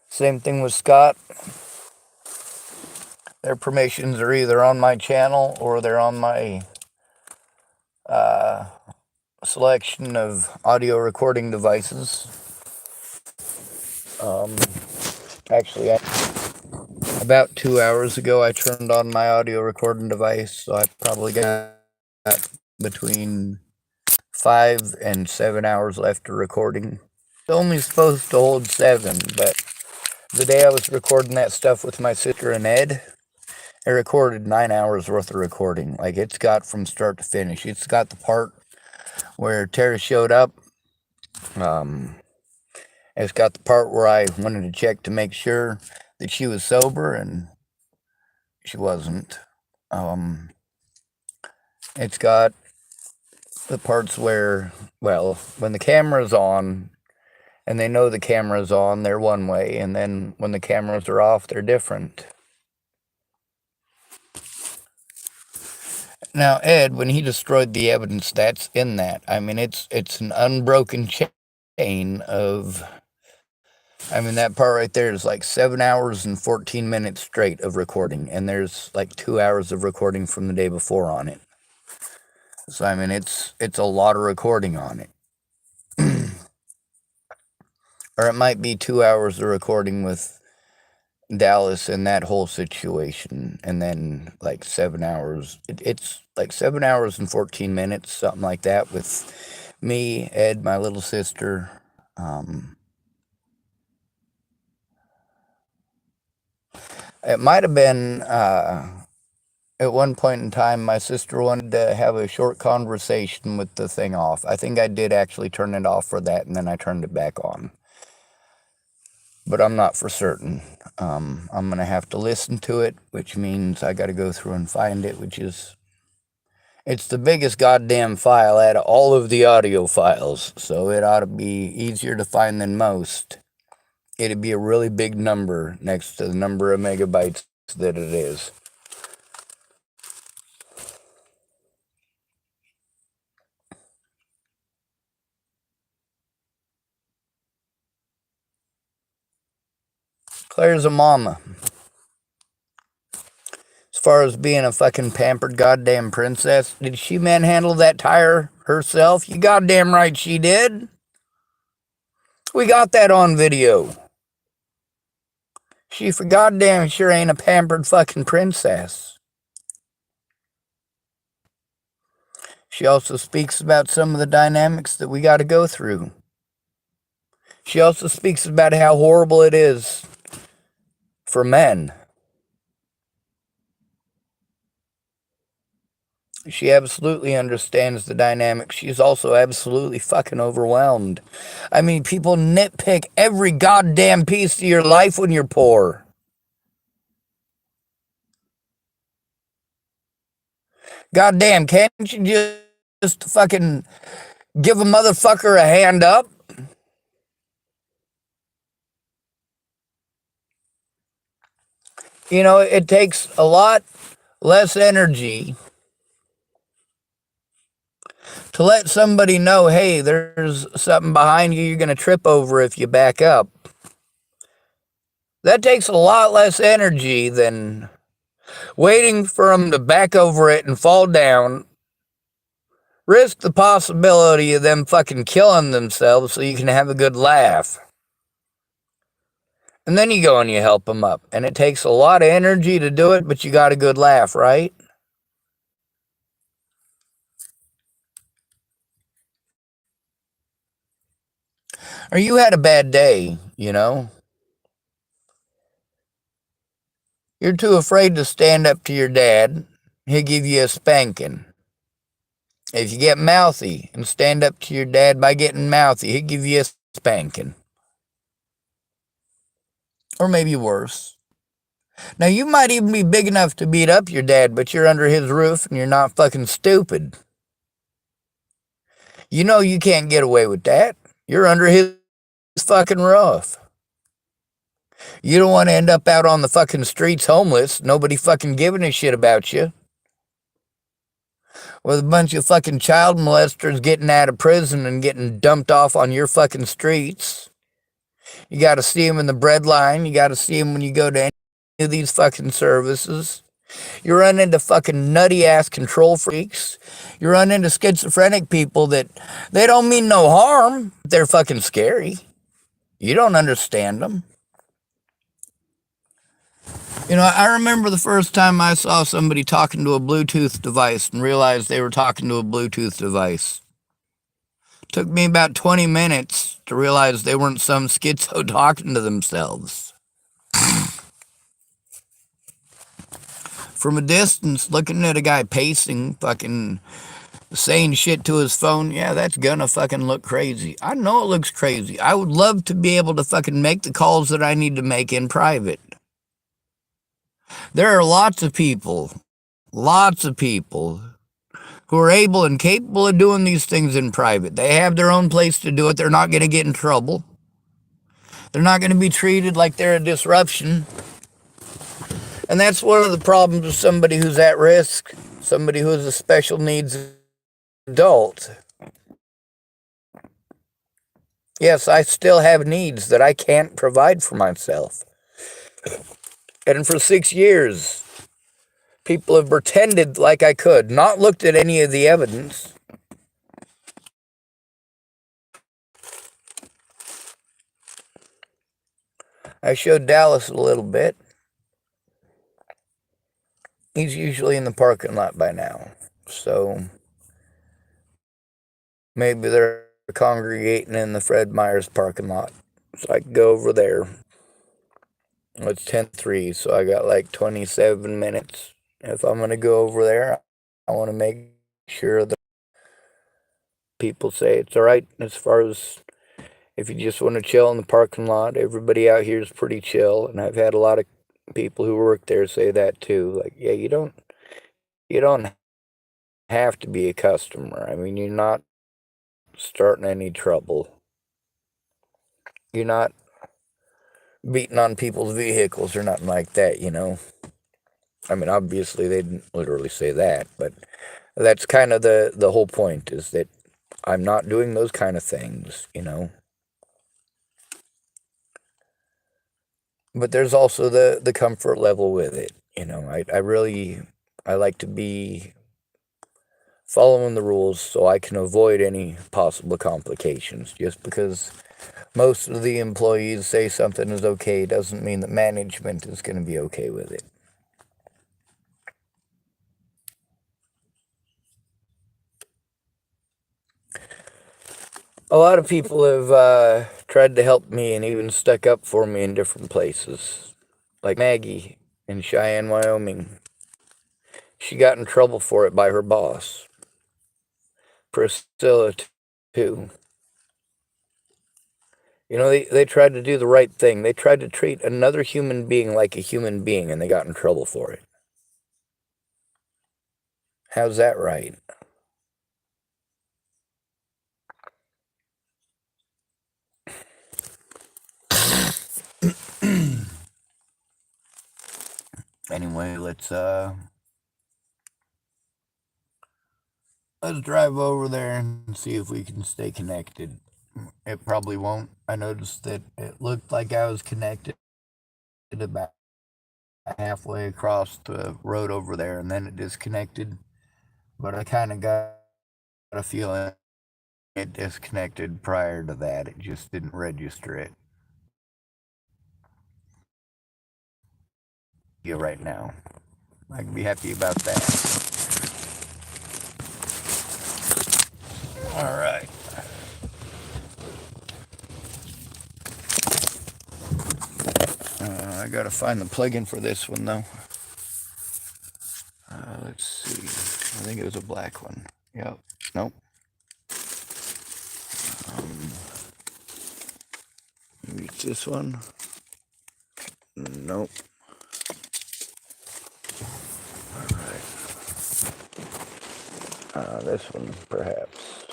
Same thing with Scott. Their permissions are either on my channel or they're on my selection of audio recording devices. Actually, about 2 hours ago, I turned on my audio recording device, so I probably got between 5 and 7 hours left of recording. It's only supposed to hold 7, but the day I was recording that stuff with my sister and Ed, I recorded 9 hours worth of recording. Like, it's got from start to finish. It's got the part where Tara showed up. It's got the part where I wanted to check to make sure that she was sober, and she wasn't. It's got the parts where, well, when the camera's on, and they know the camera's on, they're one way, and then when the cameras are off, they're different. Now, Ed, when he destroyed the evidence, that's in that. I mean, it's an unbroken chain of... I mean, that part right there is like 7 hours and 14 minutes straight of recording, and there's like 2 hours of recording from the day before on it. So, I mean, it's a lot of recording on it. Or it might be 2 hours of recording with Dallas and that whole situation, and then like 7 hours. It's like 7 hours and 14 minutes, something like that, with me, Ed, my little sister. It might have been, at one point in time, my sister wanted to have a short conversation with the thing off. I think I did actually turn it off for that, and then I turned it back on. But I'm not for certain. I'm going to have to listen to it, which means I got to go through and find it, which is... It's the biggest goddamn file out of all of the audio files, so it ought to be easier to find than most. It'd be a really big number next to the number of megabytes that it is. Claire's a mama. As far as being a fucking pampered goddamn princess, did she manhandle that tire herself? You goddamn right she did. We got that on video. She for goddamn sure ain't a pampered fucking princess. She also speaks about some of the dynamics that we got to go through. She also speaks about how horrible it is for men. She absolutely understands the dynamics. She's also absolutely fucking overwhelmed. I mean, people nitpick every goddamn piece of your life when you're poor. Goddamn, can't you just fucking give a motherfucker a hand up? You know, it takes a lot less energy to let somebody know, hey, there's something behind you you're going to trip over if you back up. That takes a lot less energy than waiting for them to back over it and fall down, risk the possibility of them fucking killing themselves so you can have a good laugh. And then you go and you help them up. And it takes a lot of energy to do it, but you got a good laugh, right? Or you had a bad day, you know? You're too afraid to stand up to your dad. He'll give you a spanking. If you get mouthy and stand up to your dad by getting mouthy, he'll give you a spanking. Or maybe worse. Now, you might even be big enough to beat up your dad, but you're under his roof and you're not fucking stupid. You know you can't get away with that. You're under his fucking roof. You don't want to end up out on the fucking streets homeless, nobody fucking giving a shit about you, with a bunch of fucking child molesters getting out of prison and getting dumped off on your fucking streets. You got to see them in the bread line. You got to see them when you go to any of these fucking services. You run into fucking nutty ass control freaks. You run into schizophrenic people that they don't mean no harm. They're fucking scary. You don't understand them. You know, I remember the first time I saw somebody talking to a Bluetooth device and realized they were talking to a Bluetooth device. It took me about 20 minutes to realize they weren't some schizo talking to themselves. From a distance, looking at a guy pacing, fucking saying shit to his phone, yeah, that's gonna fucking look crazy. I know it looks crazy. I would love to be able to fucking make the calls that I need to make in private. There are lots of people who are able and capable of doing these things in private. They have their own place to do it. They're not going to get in trouble. They're not going to be treated like they're a disruption. And that's one of the problems with somebody who's at risk, somebody who is a special needs adult. Yes, I still have needs that I can't provide for myself. And for 6 years, people have pretended like I could, not looked at any of the evidence. I showed Dallas a little bit. He's usually in the parking lot by now. So maybe they're congregating in the Fred Meyers parking lot. So I can go over there. It's 10:03, so I got like 27 minutes. If I'm going to go over there, I want to make sure that people say it's all right as far as if you just want to chill in the parking lot. Everybody out here is pretty chill, and I've had a lot of people who work there say that too. Like, yeah, you don't have to be a customer. I mean, you're not starting any trouble. You're not beating on people's vehicles or nothing like that, you know. I mean, obviously they didn't literally say that, but that's kind of the whole point, is that I'm not doing those kind of things, you know. But there's also the comfort level with it, you know. I like to be following the rules so I can avoid any possible complications. Just because most of the employees say something is okay doesn't mean that management is going to be okay with it. A lot of people have tried to help me and even stuck up for me in different places. Like Maggie in Cheyenne, Wyoming. She got in trouble for it by her boss. Priscilla, too. You know, they tried to do the right thing. They tried to treat another human being like a human being, and they got in trouble for it. How's that right? Anyway, let's drive over there and see if we can stay connected. It probably won't. I noticed that it looked like I was connected about halfway across the road over there, and then it disconnected. But I kind of got a feeling it disconnected prior to that. It just didn't register it. Yeah, right now. I can be happy about that. All right. I gotta find the plug-in for this one though. Let's see. I think it was a black one. Yep. Nope. Maybe it's this one. Nope. This one, perhaps.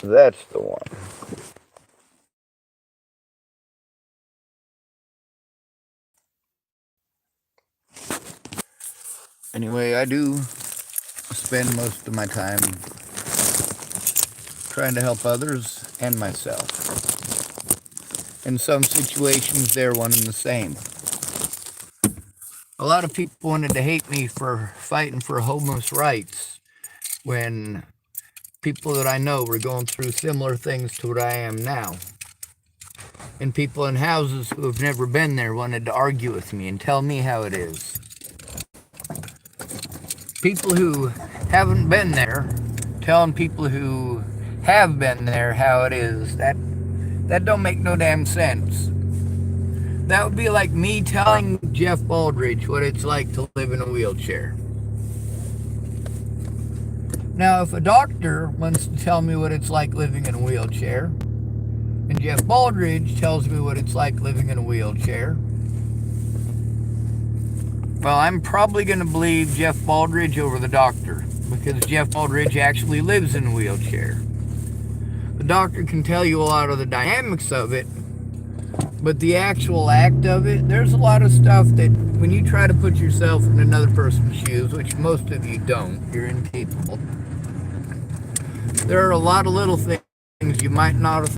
That's the one. Anyway, I do spend most of my time trying to help others and myself. In some situations, they're one and the same. A lot of people wanted to hate me for fighting for homeless rights when people that I know were going through similar things to what I am now. And people in houses who have never been there wanted to argue with me and tell me how it is. People who haven't been there telling people who have been there how it is, that don't make no damn sense. That would be like me telling Jeff Baldridge what it's like to live in a wheelchair. Now, if a doctor wants to tell me what it's like living in a wheelchair, and Jeff Baldridge tells me what it's like living in a wheelchair, well, I'm probably going to believe Jeff Baldridge over the doctor, because Jeff Baldridge actually lives in a wheelchair. The doctor can tell you a lot of the dynamics of it, but the actual act of it, there's a lot of stuff that when you try to put yourself in another person's shoes, which most of you don't, you're incapable, there are a lot of little things you might not have